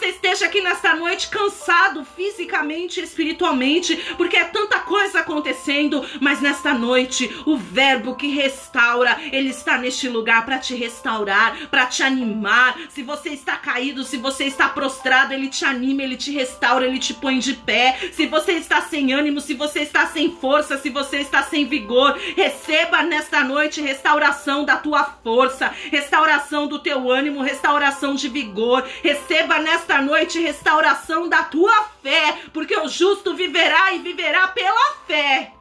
S1: esteja aqui nesta noite cansado fisicamente e espiritualmente, porque é tanta coisa acontecendo, mas nesta noite o verbo que restaura, ele está neste lugar para te restaurar, para te animar. Se você está caído, se você está prostrado, ele te anima, ele te restaura, ele te põe de pé. Se você está sem ânimo, se você está sem força, se você está sem vigor, receba nesta noite restauração da tua força, restauração do teu ânimo, restauração de vigor. Receba nesta noite restauração da tua fé, porque o justo viverá e viverá pela fé.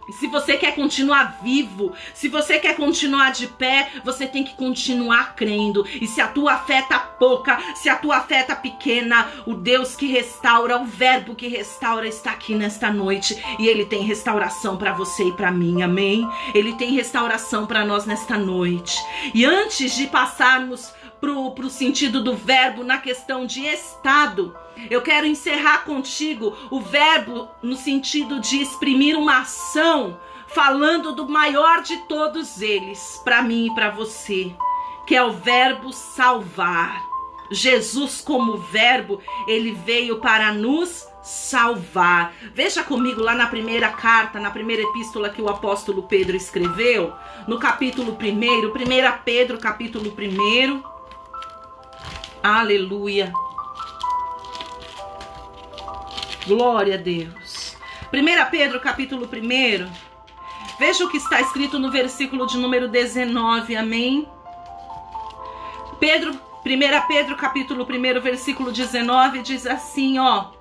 S1: E se você quer continuar vivo, se você quer continuar de pé, você tem que continuar crendo. E se a tua fé tá pouca, se a tua fé tá pequena, o Deus que restaura, o verbo que restaura está aqui nesta noite. E Ele tem restauração para você e para mim, amém? Ele tem restauração para nós nesta noite. E antes de passarmos pro sentido do verbo na questão de estado, eu quero encerrar contigo o verbo no sentido de exprimir uma ação, falando do maior de todos eles, para mim e para você, que é o verbo salvar. Jesus, como verbo, ele veio para nos salvar. Veja comigo lá na primeira carta, na primeira epístola que o apóstolo Pedro escreveu, no capítulo 1, 1 Pedro, capítulo 1. Aleluia. Glória a Deus. 1 Pedro, capítulo 1. Veja o que está escrito no versículo de número 19, amém? 1 Pedro, capítulo 1, versículo 19, diz assim, ó.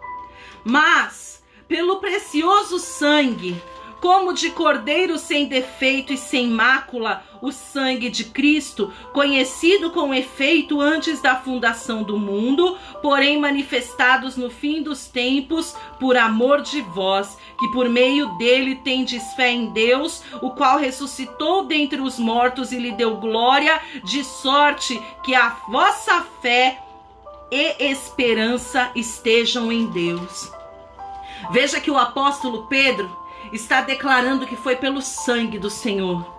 S1: Mas, pelo precioso sangue, como de cordeiro sem defeito e sem mácula, o sangue de Cristo, conhecido com efeito antes da fundação do mundo, porém manifestados no fim dos tempos, por amor de vós, que por meio dele tendes fé em Deus, o qual ressuscitou dentre os mortos e lhe deu glória, de sorte que a vossa fé e esperança estejam em Deus. Veja que o apóstolo Pedro está declarando que foi pelo sangue do Senhor,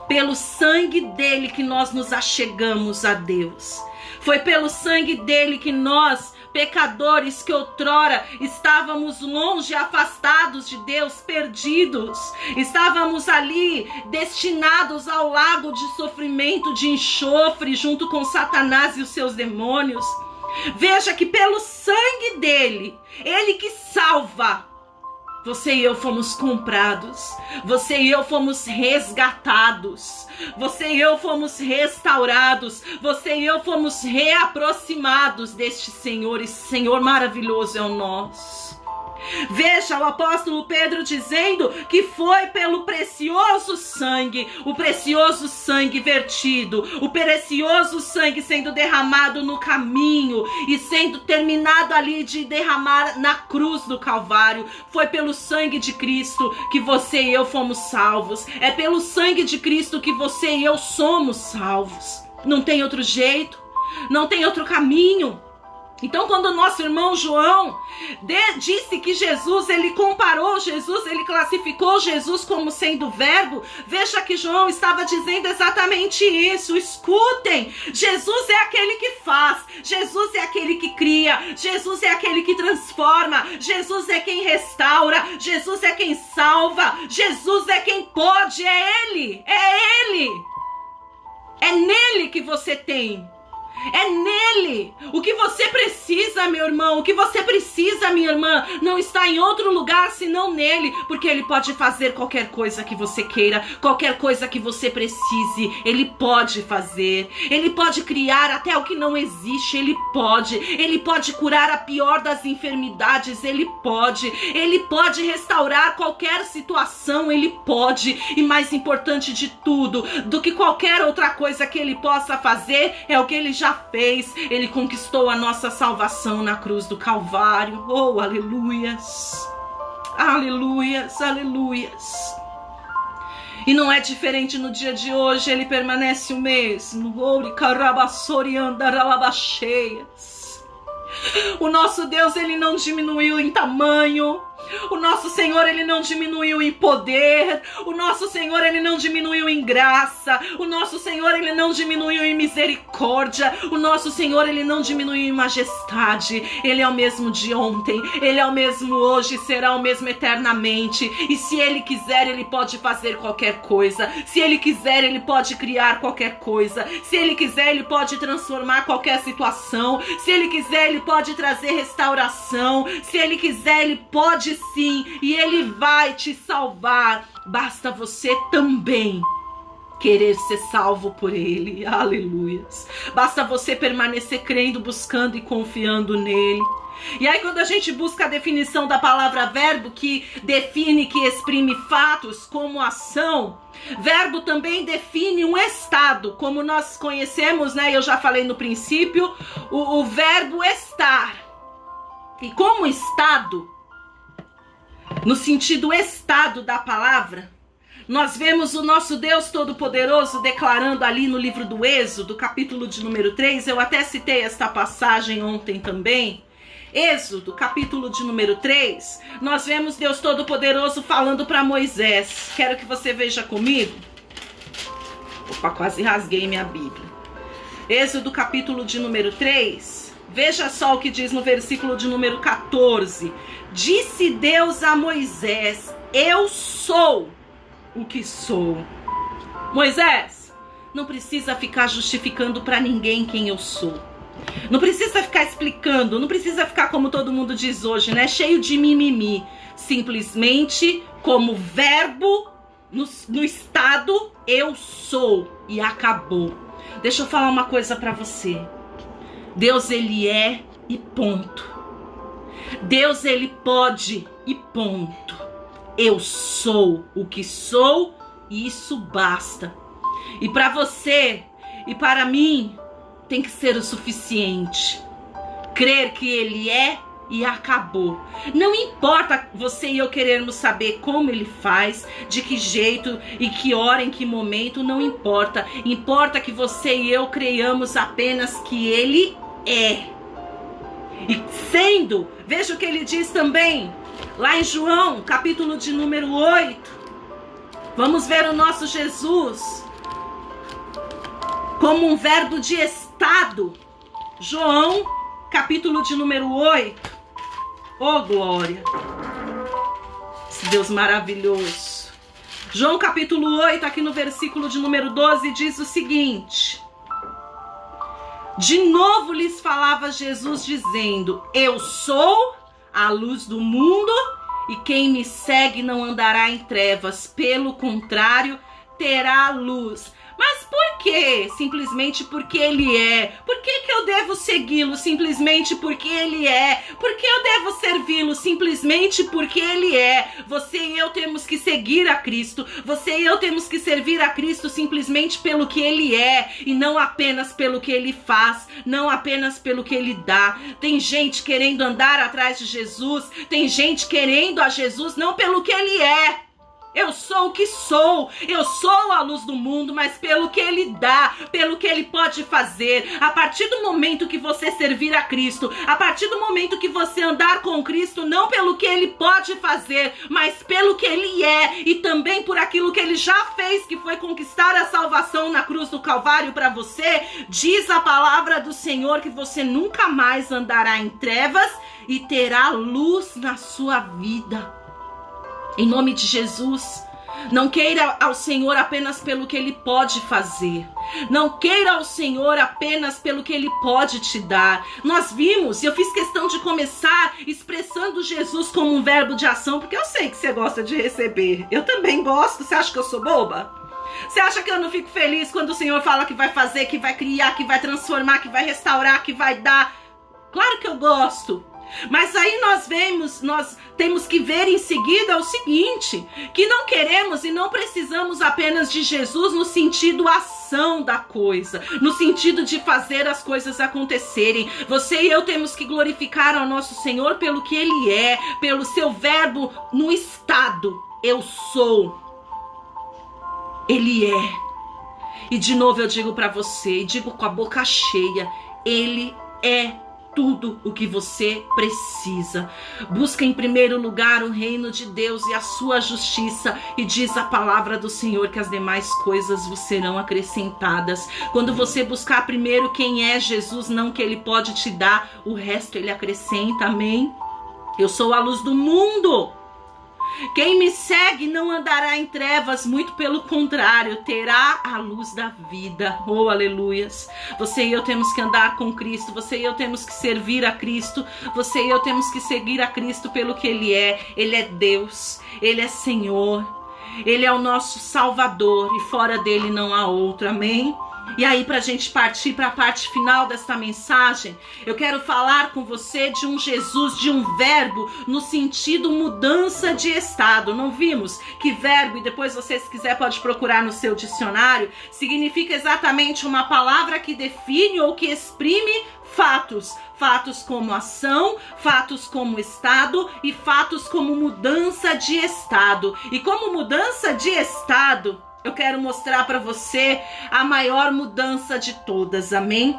S1: pelo sangue dele que nós nos achegamos a Deus. Foi pelo sangue dele que nós pecadores que outrora estávamos longe, afastados de Deus, perdidos. Estávamos ali destinados ao lago de sofrimento, de enxofre, junto com Satanás e os seus demônios. Veja que pelo sangue dele, ele que salva, você e eu fomos comprados, você e eu fomos resgatados, você e eu fomos restaurados, você e eu fomos reaproximados deste Senhor. Esse Senhor maravilhoso é o nosso. Veja o apóstolo Pedro dizendo que foi pelo precioso sangue, o precioso sangue vertido, o precioso sangue sendo derramado no caminho e sendo terminado ali de derramar na cruz do Calvário. Foi pelo sangue de Cristo que você e eu fomos salvos. É pelo sangue de Cristo que você e eu somos salvos. Não tem outro jeito, não tem outro caminho. Então, quando o nosso irmão João disse que Jesus, ele comparou Jesus, ele classificou Jesus como sendo verbo, veja que João estava dizendo exatamente isso. Escutem, Jesus é aquele que faz, Jesus é aquele que cria, Jesus é aquele que transforma, Jesus é quem restaura, Jesus é quem salva, Jesus é quem pode, é Ele, é nele que você tem. É nele. O que você precisa, meu irmão, o que você precisa, minha irmã, não está em outro lugar senão nele, porque ele pode fazer qualquer coisa que você queira, qualquer coisa que você precise, ele pode fazer. Ele pode criar até o que não existe, ele pode curar a pior das enfermidades, ele pode restaurar qualquer situação, ele pode. E mais importante de tudo, do que qualquer outra coisa que ele possa fazer, é o que ele já fez. Ele conquistou a nossa salvação na cruz do Calvário. Oh, aleluias, aleluias, aleluias. E não é diferente no dia de hoje, ele permanece o mesmo. O nosso Deus, ele não diminuiu em tamanho. O nosso Senhor, ele não diminuiu em poder. O nosso Senhor, ele não diminuiu em graça. O nosso Senhor, ele não diminuiu em misericórdia. O nosso Senhor, ele não diminuiu em majestade. Ele é o mesmo de ontem, ele é o mesmo hoje, será o mesmo eternamente. E se ele quiser, ele pode fazer qualquer coisa. Se ele quiser, ele pode criar qualquer coisa. Se ele quiser, ele pode transformar qualquer situação. Se ele quiser, ele pode trazer restauração. Se ele quiser, ele pode sim, e ele vai te salvar. Basta você também querer ser salvo por ele. Aleluias. Basta você permanecer crendo, buscando e confiando nele. E aí, quando a gente busca a definição da palavra verbo, que define, que exprime fatos como ação, verbo também define um estado, como nós conhecemos, né? Eu já falei no princípio, o verbo estar. E como estado, no sentido estado da palavra, nós vemos o nosso Deus Todo-Poderoso declarando ali no livro do Êxodo, capítulo de número 3, eu até citei esta passagem ontem também. Êxodo, capítulo de número 3, nós vemos Deus Todo-Poderoso falando para Moisés. Quero que você veja comigo. Opa, quase rasguei minha Bíblia. Êxodo, capítulo de número 3, veja só o que diz no versículo de número 14. Disse Deus a Moisés: eu sou o que sou. Moisés, não precisa ficar justificando para ninguém quem eu sou. Não precisa ficar explicando, não precisa ficar como todo mundo diz hoje, né? Cheio de mimimi. Simplesmente como verbo no estado eu sou e acabou. Deixa eu falar uma coisa para você. Deus, ele é e ponto. Deus, ele pode e ponto. Eu sou o que sou e isso basta. E para você e para mim tem que ser o suficiente. Crer que ele é e acabou. Não importa você e eu querermos saber como ele faz, de que jeito e que hora, em que momento, não importa. Importa que você e eu creiamos apenas que ele é. E sendo, veja o que ele diz também, lá em João, capítulo de número 8. Vamos ver o nosso Jesus como um verbo de estado. João, capítulo de número 8. Oh, glória! Esse Deus maravilhoso. João capítulo 8, aqui no versículo de número 12, diz o seguinte: de novo lhes falava Jesus dizendo: eu sou a luz do mundo, e quem me segue não andará em trevas, pelo contrário, terá luz. Mas por quê? Simplesmente porque ele é. Por que eu devo segui-lo? Simplesmente porque ele é. Por que eu devo servi-lo? Simplesmente porque ele é. Você e eu temos que seguir a Cristo. Você e eu temos que servir a Cristo simplesmente pelo que ele é, e não apenas pelo que ele faz, não apenas pelo que ele dá. Tem gente querendo andar atrás de Jesus, tem gente querendo a Jesus não pelo que ele é. Eu sou o que sou, eu sou a luz do mundo, mas pelo que ele dá, pelo que ele pode fazer. A partir do momento que você servir a Cristo, a partir do momento que você andar com Cristo, não pelo que ele pode fazer, mas pelo que ele é, e também por aquilo que ele já fez, que foi conquistar a salvação na cruz do Calvário para você, diz a palavra do Senhor que você nunca mais andará em trevas e terá luz na sua vida. Em nome de Jesus, não queira ao Senhor apenas pelo que Ele pode fazer. Não queira ao Senhor apenas pelo que Ele pode te dar. Nós vimos, e eu fiz questão de começar expressando Jesus como um verbo de ação, porque eu sei que você gosta de receber. Eu também gosto. Você acha que eu sou boba? Você acha que eu não fico feliz quando o Senhor fala que vai fazer, que vai criar, que vai transformar, que vai restaurar, que vai dar? Claro que eu gosto. Mas aí nós temos que ver em seguida o seguinte, que não queremos e não precisamos apenas de Jesus no sentido ação da coisa, no sentido de fazer as coisas acontecerem. Você e eu temos que glorificar ao nosso Senhor pelo que Ele é, pelo seu verbo no estado, eu sou. Ele é. E de novo eu digo para você, e digo com a boca cheia, Ele é tudo o que você precisa. Busca em primeiro lugar o reino de Deus e a sua justiça, e diz a palavra do Senhor que as demais coisas vos serão acrescentadas. Quando você buscar primeiro quem é Jesus, não que Ele pode te dar, o resto Ele acrescenta, amém? Eu sou a luz do mundo. Quem me segue não andará em trevas, muito pelo contrário, terá a luz da vida. Oh, aleluias. Você e eu temos que andar com Cristo, você e eu temos que servir a Cristo, você e eu temos que seguir a Cristo pelo que Ele é. Ele é Deus, Ele é Senhor, Ele é o nosso Salvador, e fora dele não há outro, amém? E aí, para a gente partir para a parte final desta mensagem, eu quero falar com você de um Jesus, de um verbo no sentido mudança de estado. Não vimos que verbo, e depois você, se quiser, pode procurar no seu dicionário, significa exatamente uma palavra que define ou que exprime fatos. Fatos como ação, fatos como estado e fatos como mudança de estado. E como mudança de estado, eu quero mostrar para você a maior mudança de todas, amém?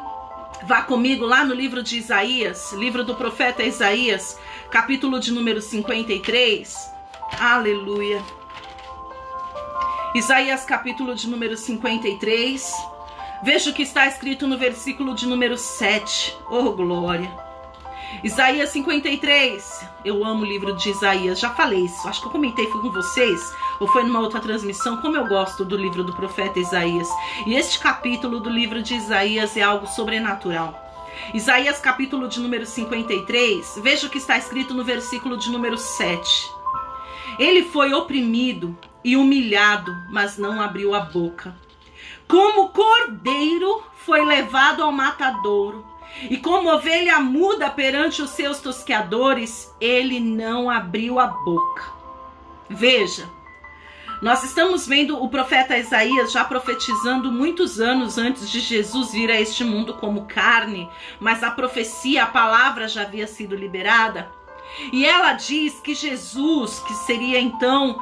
S1: Vá comigo lá no livro de Isaías, livro do profeta Isaías, capítulo de número 53. Aleluia. Isaías, capítulo de número 53. Veja o que está escrito no versículo de número 7. Oh, glória. Isaías 53. Eu amo o livro de Isaías, já falei isso. Acho que eu comentei, foi com vocês, ou foi numa outra transmissão, como eu gosto do livro do profeta Isaías. E este capítulo do livro de Isaías é algo sobrenatural. Isaías, capítulo de número 53. Veja o que está escrito no versículo de número 7. Ele foi oprimido e humilhado, mas não abriu a boca. Como cordeiro foi levado ao matadouro, e como ovelha muda perante os seus tosqueadores, ele não abriu a boca. Veja, nós estamos vendo o profeta Isaías já profetizando muitos anos antes de Jesus vir a este mundo como carne, mas a profecia, a palavra já havia sido liberada. E ela diz que Jesus, que seria então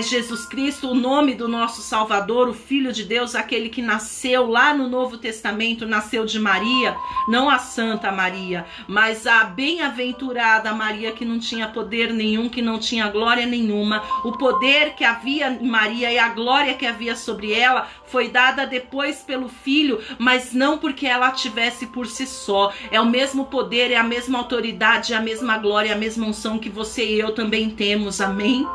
S1: Jesus Cristo, o nome do nosso Salvador, o Filho de Deus, aquele que nasceu lá no Novo Testamento, nasceu de Maria, não a Santa Maria, mas a bem-aventurada Maria, que não tinha poder nenhum, que não tinha glória nenhuma. O poder que havia em Maria e a glória que havia sobre ela foi dada depois pelo Filho, mas não porque ela tivesse por si só. É o mesmo poder, é a mesma autoridade, é a mesma glória, é a mesma unção que você e eu também temos, amém?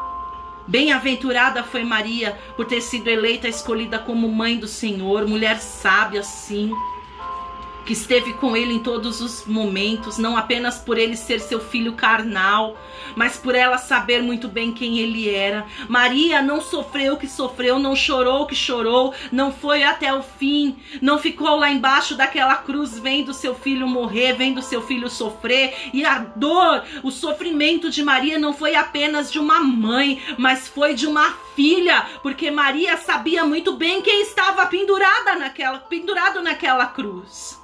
S1: Bem-aventurada foi Maria por ter sido eleita, escolhida como mãe do Senhor, mulher sábia, sim, que esteve com ele em todos os momentos, não apenas por ele ser seu filho carnal, mas por ela saber muito bem quem ele era. Maria não sofreu o que sofreu, não chorou o que chorou, não foi até o fim, não ficou lá embaixo daquela cruz vendo seu filho morrer, vendo seu filho sofrer. E a dor, o sofrimento de Maria não foi apenas de uma mãe, mas foi de uma filha, porque Maria sabia muito bem quem estava pendurado naquela cruz.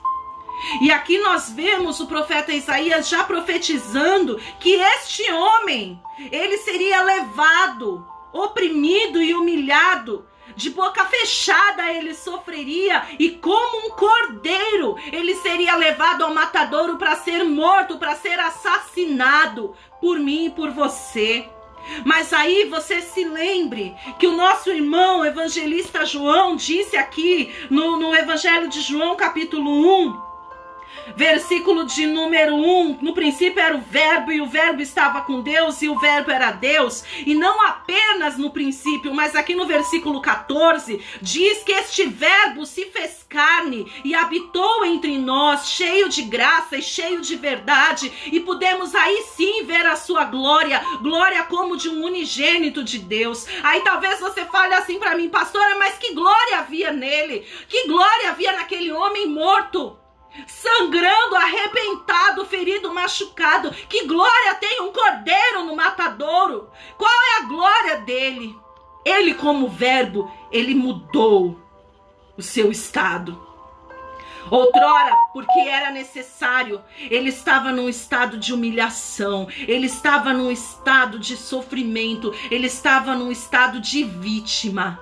S1: E aqui nós vemos o profeta Isaías já profetizando que este homem, ele seria levado, oprimido e humilhado, de boca fechada ele sofreria, e como um cordeiro ele seria levado ao matadouro para ser morto, para ser assassinado por mim e por você. Mas aí você se lembre que o nosso irmão o evangelista João disse aqui no Evangelho de João capítulo 1, versículo de número 1, no princípio era o verbo e o verbo estava com Deus e o verbo era Deus. E não apenas no princípio, mas aqui no versículo 14, diz que este verbo se fez carne e habitou entre nós, cheio de graça e cheio de verdade, e pudemos aí sim ver a sua glória, glória como de um unigênito de Deus. Aí talvez você fale assim para mim, pastora, mas que glória havia nele? Que glória havia naquele homem morto? Sangrando, arrebentado, ferido, machucado. Que glória tem um cordeiro no matadouro? Qual é a glória dele? Ele, como verbo, ele mudou o seu estado. Outrora, porque era necessário, ele estava num estado de humilhação, ele estava num estado de sofrimento, ele estava num estado de vítima.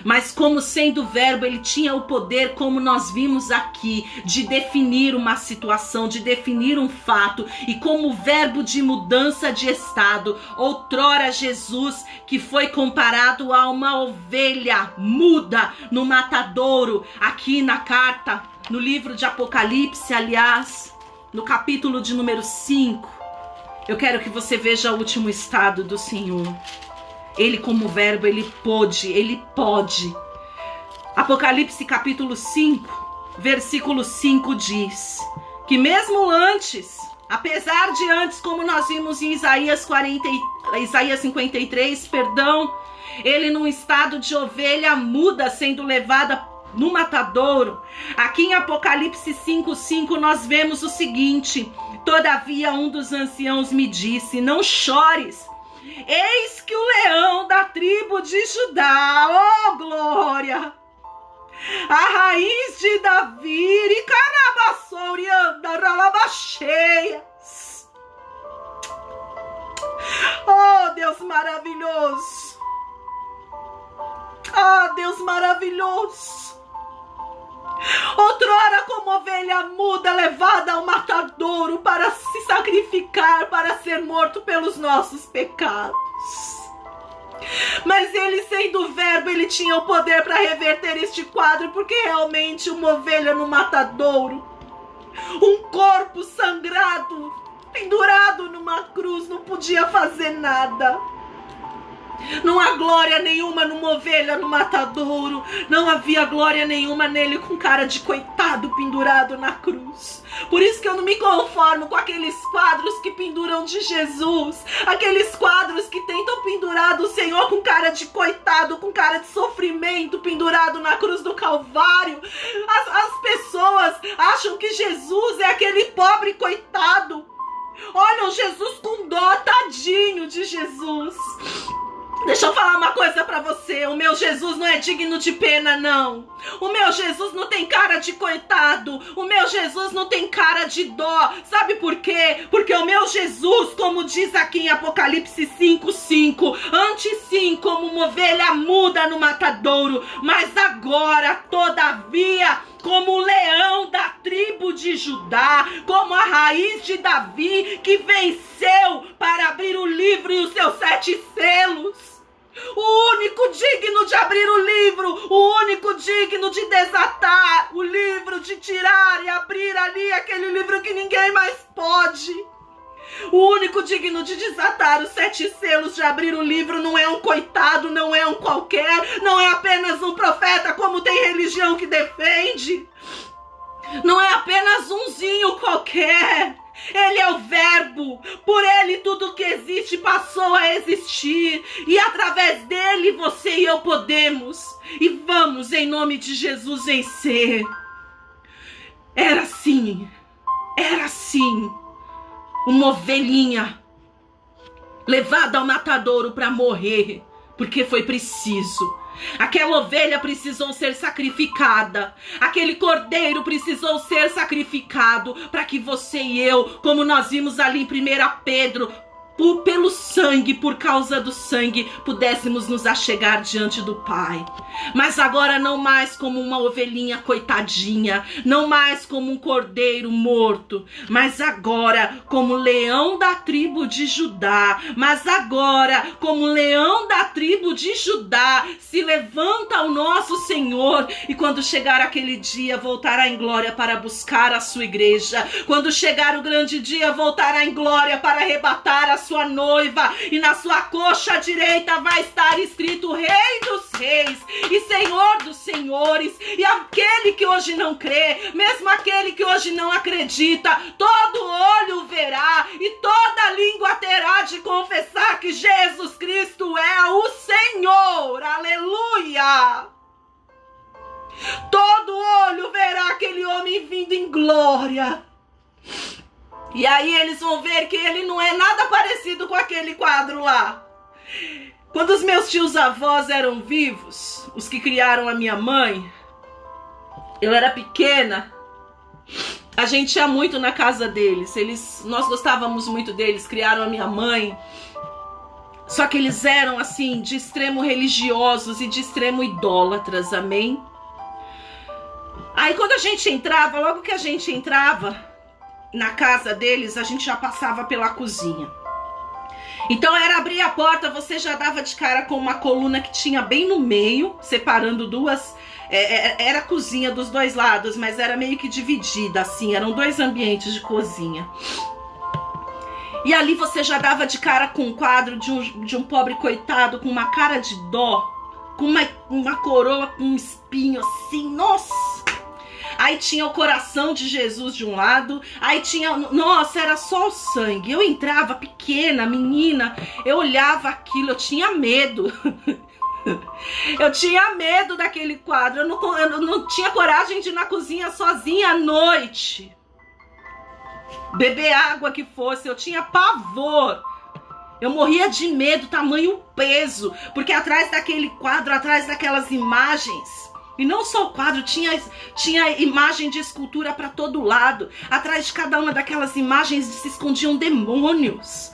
S1: Mas como sendo verbo, ele tinha o poder, como nós vimos aqui, de definir uma situação, de definir um fato. E como verbo de mudança de estado, outrora Jesus, que foi comparado a uma ovelha muda no matadouro, aqui na carta, no livro de Apocalipse, aliás, no capítulo de número 5, eu quero que você veja o último estado do Senhor. Ele como verbo, ele pode. Apocalipse capítulo 5, versículo 5 diz que mesmo antes, apesar de antes, como nós vimos em Isaías 53, ele num estado de ovelha muda sendo levada no matadouro. Aqui em Apocalipse 5:5 nós vemos o seguinte: todavia um dos anciãos me disse, não chores, eis que o leão da tribo de Judá, oh glória, a raiz de Davi, e canabassorianda ralabacheias. Oh Deus maravilhoso, ah Deus maravilhoso. Outrora como ovelha muda levada ao matadouro para se sacrificar, para ser morto pelos nossos pecados. Mas ele, sendo verbo, ele tinha o poder para reverter este quadro, porque realmente uma ovelha no matadouro, um corpo sangrado, pendurado numa cruz, não podia fazer nada. Não há glória nenhuma numa ovelha no matadouro. Não havia glória nenhuma nele com cara de coitado pendurado na cruz. Por isso que eu não me conformo com aqueles quadros que penduram de Jesus. Aqueles quadros que tentam pendurar do Senhor com cara de coitado, com cara de sofrimento, pendurado na cruz do Calvário. As pessoas acham que Jesus é aquele pobre coitado. Olham Jesus com dó, tadinho de Jesus. Deixa eu falar uma coisa pra você, o meu Jesus não é digno de pena, não. O meu Jesus não tem cara de coitado, o meu Jesus não tem cara de dó. Sabe por quê? Porque o meu Jesus, como diz aqui em Apocalipse 5:5, antes sim como uma ovelha muda no matadouro, mas agora, todavia, como o leão da tribo de Judá, como a raiz de Davi, que venceu para abrir o livro e os seus 7 selos. O único digno de abrir o livro, o único digno de desatar o livro, de tirar e abrir ali aquele livro que ninguém mais pode. O único digno de desatar os 7 selos, de abrir o livro, não é um coitado, não é um qualquer, não é apenas um profeta como tem religião que defende. Não é apenas umzinho qualquer. Ele é o verbo, por ele tudo que existe passou a existir, e através dele você e eu podemos, e vamos em nome de Jesus vencer. Era assim, uma ovelhinha levada ao matadouro para morrer, porque foi preciso. Aquela ovelha precisou ser sacrificada. Aquele cordeiro precisou ser sacrificado para que você e eu, como nós vimos ali em 1 Pedro, pelo sangue, por causa do sangue, pudéssemos nos achegar diante do Pai. Mas agora não mais como uma ovelhinha coitadinha, não mais como um cordeiro morto, mas agora como leão da tribo de Judá. Mas agora como leão da tribo de Judá se levanta o nosso Senhor, e quando chegar aquele dia voltará em glória para buscar a sua igreja. Quando chegar o grande dia voltará em glória para arrebatar a sua noiva, e na sua coxa direita vai estar escrito Rei dos Reis e Senhor dos Senhores. E aquele que hoje não crê, mesmo aquele que hoje não acredita, todo olho verá e toda língua terá de confessar que Jesus Cristo é o Senhor. Aleluia! Todo olho verá aquele homem vindo em glória. E aí eles vão ver que ele não é nada parecido com aquele quadro lá. Quando os meus tios avós eram vivos, os que criaram a minha mãe, eu era pequena, a gente ia muito na casa deles. Nós gostávamos muito deles, criaram a minha mãe. Só que eles eram assim, de extremo religiosos e de extremo idólatras, amém? Aí quando a gente entrava, logo que a gente entrava na casa deles, a gente já passava pela cozinha. Então era abrir a porta, você já dava de cara com uma coluna que tinha bem no meio, separando duas. Era a cozinha dos dois lados, mas era meio que dividida assim, eram 2 ambientes de cozinha. E ali você já dava de cara com um quadro de um pobre coitado com uma cara de dó, com uma coroa com um espinho assim, nossa! Aí tinha o coração de Jesus de um lado, aí tinha, nossa, era só o sangue. Eu entrava pequena, menina, eu olhava aquilo, eu tinha medo. Eu tinha medo daquele quadro, eu não tinha coragem de ir na cozinha sozinha à noite. Beber água que fosse, eu tinha pavor. Eu morria de medo, tamanho peso, porque atrás daquele quadro, atrás daquelas imagens, e não só o quadro, tinha imagem de escultura para todo lado. Atrás de cada uma daquelas imagens se escondiam demônios.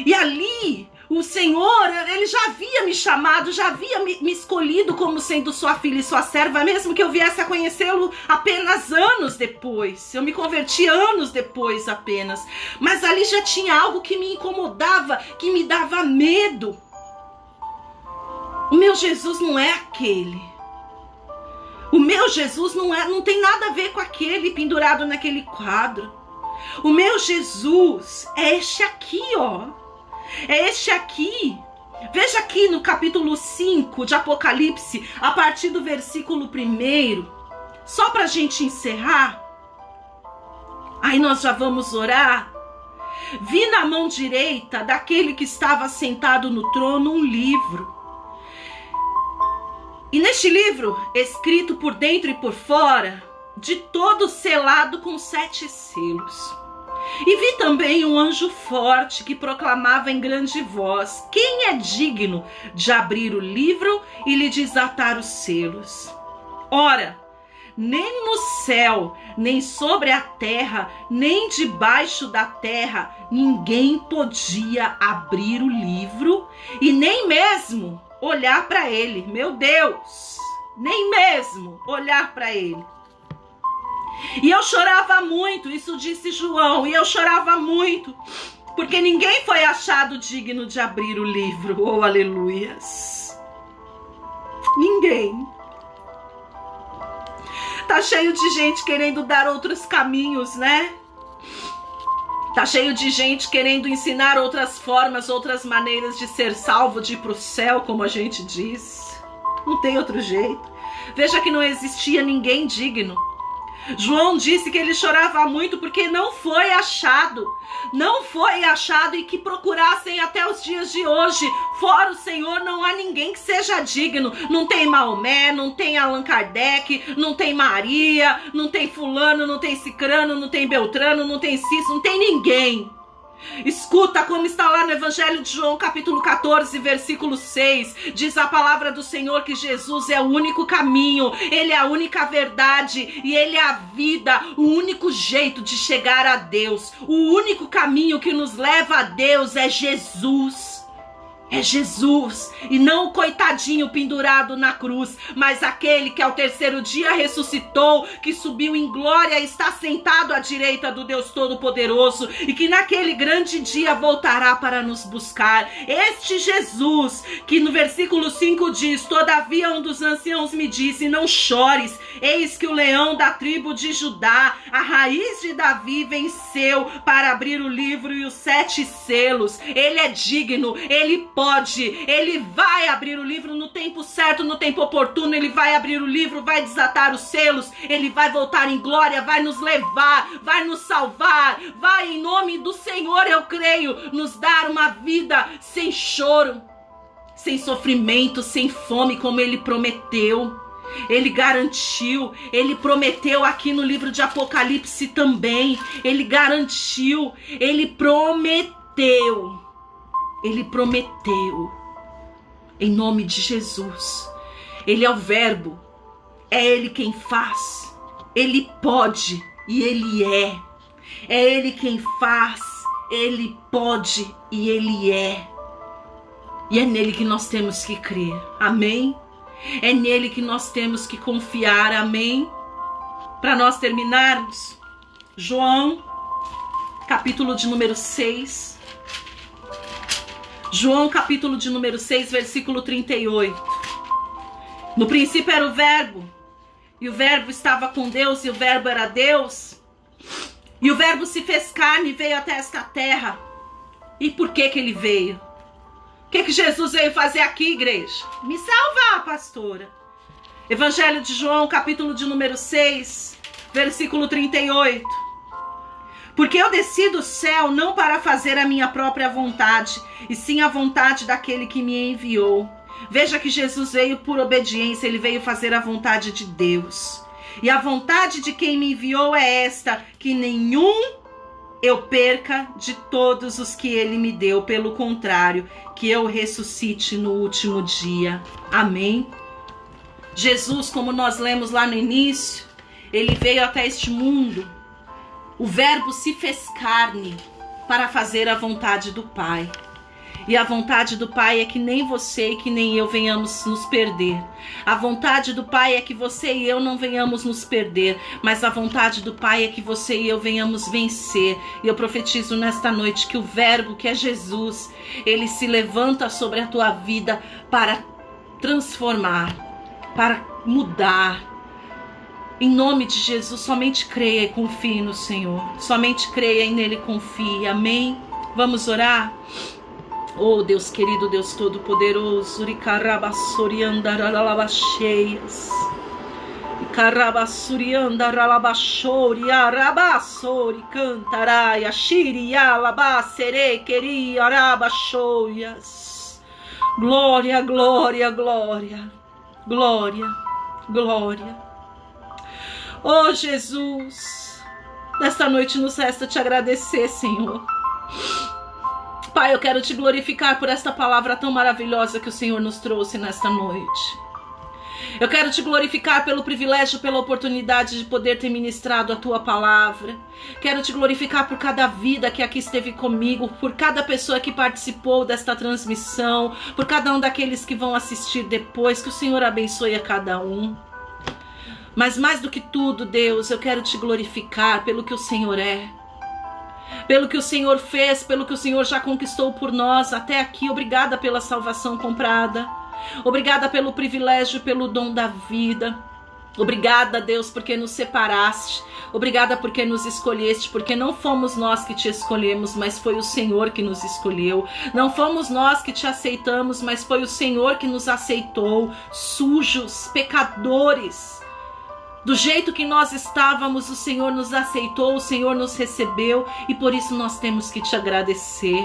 S1: E ali, o Senhor, ele já havia me chamado, já havia me escolhido como sendo sua filha e sua serva, mesmo que eu viesse a conhecê-lo apenas anos depois. Eu me converti anos depois apenas. Mas ali já tinha algo que me incomodava, que me dava medo. O meu Jesus não é aquele. O meu Jesus não tem nada a ver com aquele pendurado naquele quadro. O meu Jesus é este aqui, ó. É este aqui. Veja aqui no capítulo 5 de Apocalipse, a partir do versículo 1, só para a gente encerrar. Aí nós já vamos orar. Vi na mão direita daquele que estava sentado no trono um livro. E neste livro, escrito por dentro e por fora, de todo selado com 7 selos. E vi também um anjo forte que proclamava em grande voz: quem é digno de abrir o livro e lhe desatar os selos? Ora, nem no céu, nem sobre a terra, nem debaixo da terra, ninguém podia abrir o livro e nem mesmo olhar para ele. Meu Deus, nem mesmo olhar para ele. E eu chorava muito, isso disse João, e eu chorava muito, porque ninguém foi achado digno de abrir o livro. Oh, aleluias. Ninguém. Tá cheio de gente querendo dar outros caminhos, né? Tá cheio de gente querendo ensinar outras formas, outras maneiras de ser salvo, de ir pro céu, como a gente diz. Não tem outro jeito. Veja que não existia ninguém digno. João disse que ele chorava muito porque não foi achado. Não foi achado, e que procurassem até os dias de hoje. Fora o Senhor não há ninguém que seja digno. Não tem Maomé, não tem Allan Kardec, não tem Maria, não tem fulano, não tem cicrano, não tem Beltrano, não tem Cício, não tem ninguém. Escuta como está lá no Evangelho de João, capítulo 14, versículo 6. Diz a palavra do Senhor que Jesus é o único caminho, Ele é a única verdade e Ele é a vida, o único jeito de chegar a Deus. O único caminho que nos leva a Deus é Jesus. É Jesus, e não o coitadinho pendurado na cruz, mas aquele que ao terceiro dia ressuscitou, que subiu em glória e está sentado à direita do Deus Todo-Poderoso, e que naquele grande dia voltará para nos buscar. Este Jesus, que no versículo 5 diz: todavia um dos anciãos me disse: não chores, eis que o leão da tribo de Judá, a raiz de Davi, venceu para abrir o livro e os 7 selos. Ele é digno, ele pode, ele vai abrir o livro no tempo certo, no tempo oportuno. Ele vai abrir o livro, vai desatar os selos, ele vai voltar em glória, vai nos levar, vai nos salvar, vai, em nome do Senhor, eu creio, nos dar uma vida sem choro, sem sofrimento, sem fome, como ele prometeu. Ele garantiu, ele prometeu aqui no livro de Apocalipse também. Ele garantiu, ele prometeu. Ele prometeu, em nome de Jesus. Ele é o verbo, é ele quem faz, ele pode e ele é. É ele quem faz, ele pode e ele é. E é nele que nós temos que crer, amém? É nele que nós temos que confiar, amém? Para nós terminarmos, João, capítulo de número 6. João, capítulo de número 6, versículo 38. No princípio era o verbo, e o verbo estava com Deus, e o verbo era Deus. E o verbo se fez carne e veio até esta terra. E por que ele veio? O que Jesus veio fazer aqui, igreja? Me salvar, pastora. Evangelho de João, capítulo de número 6, versículo 38. Porque eu desci do céu não para fazer a minha própria vontade, e sim a vontade daquele que me enviou. Veja que Jesus veio por obediência, ele veio fazer a vontade de Deus. E a vontade de quem me enviou é esta: que nenhum eu perca de todos os que ele me deu, pelo contrário, que eu ressuscite no último dia. Amém? Jesus, como nós lemos lá no início, ele veio até este mundo. O verbo se fez carne para fazer a vontade do Pai. E a vontade do Pai é que nem você e que nem eu venhamos nos perder. A vontade do Pai é que você e eu não venhamos nos perder, mas a vontade do Pai é que você e eu venhamos vencer. E eu profetizo nesta noite que o verbo, que é Jesus, ele se levanta sobre a tua vida para transformar, para mudar. Em nome de Jesus, somente creia e confie no Senhor. Somente creia e nele confie. Amém? Vamos orar? Oh, Deus querido, Deus todo-poderoso. Ricarabassoriandaralabacheias. Ricarabassoriandaralabachori. Arabassori cantarai. Ashiri alabasere queri arabachoias. Glória, glória, glória. Glória, glória. Oh, Jesus, Nesta noite nos resta te agradecer, Senhor. Pai, eu quero te glorificar por esta palavra tão maravilhosa que o Senhor nos trouxe nesta noite. Eu quero te glorificar pelo privilégio, pela oportunidade de poder ter ministrado a tua palavra. Quero te glorificar por cada vida que aqui esteve comigo, por cada pessoa que participou desta transmissão, por cada um daqueles que vão assistir depois. Que o Senhor abençoe a cada um. Mas mais do que tudo, Deus, eu quero te glorificar pelo que o Senhor é, pelo que o Senhor fez, pelo que o Senhor já conquistou por nós até aqui. Obrigada pela salvação comprada. Obrigada pelo privilégio, pelo dom da vida. Obrigada, Deus, porque nos separaste. Obrigada porque nos escolheste, porque não fomos nós que te escolhemos, mas foi o Senhor que nos escolheu. Não fomos nós que te aceitamos, mas foi o Senhor que nos aceitou, sujos, pecadores. Do jeito que nós estávamos, o Senhor nos aceitou, o Senhor nos recebeu, e por isso nós temos que te agradecer.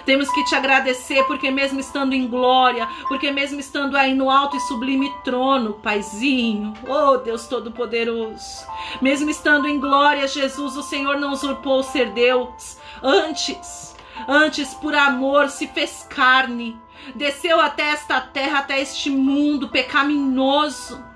S1: Temos que te agradecer porque mesmo estando em glória, porque mesmo estando aí no alto e sublime trono, Paizinho, oh Deus Todo-Poderoso, mesmo estando em glória, Jesus, o Senhor não usurpou ser Deus. Antes por amor se fez carne, desceu até esta terra, até este mundo pecaminoso,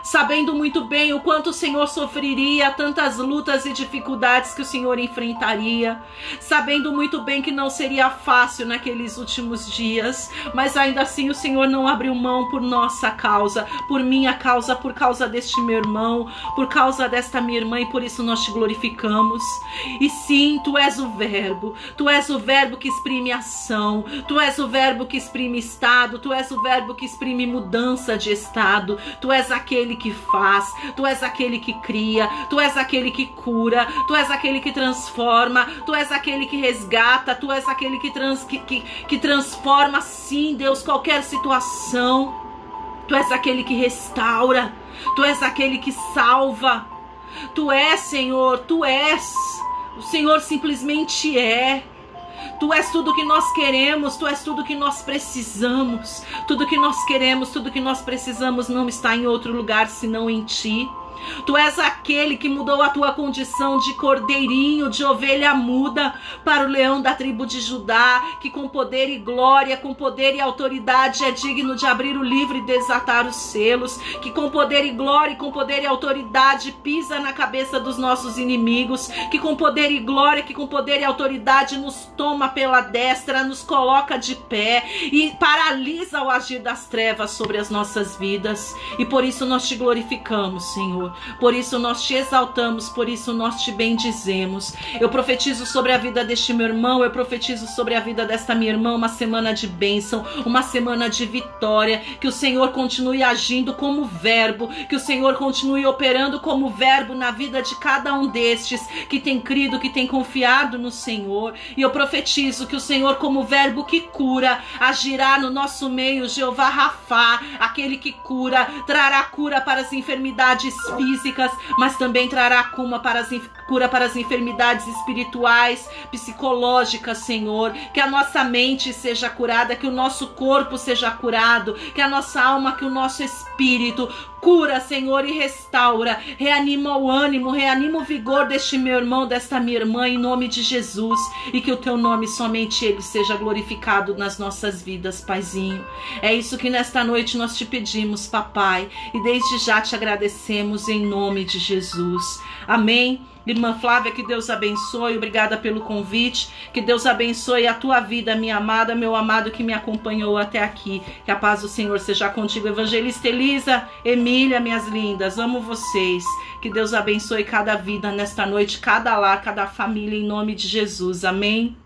S1: sabendo muito bem o quanto o Senhor sofreria, tantas lutas e dificuldades que o Senhor enfrentaria, sabendo muito bem que não seria fácil naqueles últimos dias, mas ainda assim o Senhor não abriu mão por nossa causa, por minha causa, por causa deste meu irmão, por causa desta minha irmã, e por isso nós te glorificamos. E sim, tu és o verbo que exprime ação, tu és o verbo que exprime estado, tu és o verbo que exprime mudança de estado, tu és aquele que faz, tu és aquele que cria, tu és aquele que cura, tu és aquele que transforma, tu és aquele que resgata, tu és aquele que transforma, sim, Deus, qualquer situação. Tu és aquele que restaura, tu és aquele que salva. Tu és, Senhor, tu és. O Senhor simplesmente é. Tu és tudo que nós queremos, tu és tudo que nós precisamos. Tudo que nós queremos, tudo que nós precisamos não está em outro lugar senão em ti. Tu és aquele que mudou a tua condição de cordeirinho, de ovelha muda, para o leão da tribo de Judá, que com poder e glória, com poder e autoridade é digno de abrir o livro e desatar os selos, que com poder e glória, com poder e autoridade pisa na cabeça dos nossos inimigos, que com poder e glória, que com poder e autoridade nos toma pela destra, nos coloca de pé e paralisa o agir das trevas sobre as nossas vidas. E por isso nós te glorificamos, Senhor. Por isso nós te exaltamos, por isso nós te bendizemos. Eu profetizo sobre a vida deste meu irmão, eu profetizo sobre a vida desta minha irmã uma semana de bênção, uma semana de vitória, que o Senhor continue agindo como verbo, que o Senhor continue operando como verbo na vida de cada um destes que tem crido, que tem confiado no Senhor. E eu profetizo que o Senhor, como verbo que cura, agirá no nosso meio, Jeová Rafá, aquele que cura, trará cura para as enfermidades físicas, mas também trará cura para as enfermidades espirituais, psicológicas, Senhor. Que a nossa mente seja curada, que o nosso corpo seja curado, que a nossa alma, que o nosso espírito cura, Senhor, e restaura, reanima o ânimo, reanima o vigor deste meu irmão, desta minha irmã, em nome de Jesus, e que o teu nome, somente ele, seja glorificado nas nossas vidas, Paizinho. É isso que nesta noite nós te pedimos, Papai, e desde já te agradecemos em nome de Jesus. Amém. Irmã Flávia, que Deus abençoe, obrigada pelo convite, que Deus abençoe a tua vida, minha amada, meu amado que me acompanhou até aqui, que a paz do Senhor seja contigo. Evangelista Elisa, Emília, minhas lindas, amo vocês, que Deus abençoe cada vida nesta noite, cada lar, cada família, em nome de Jesus, amém.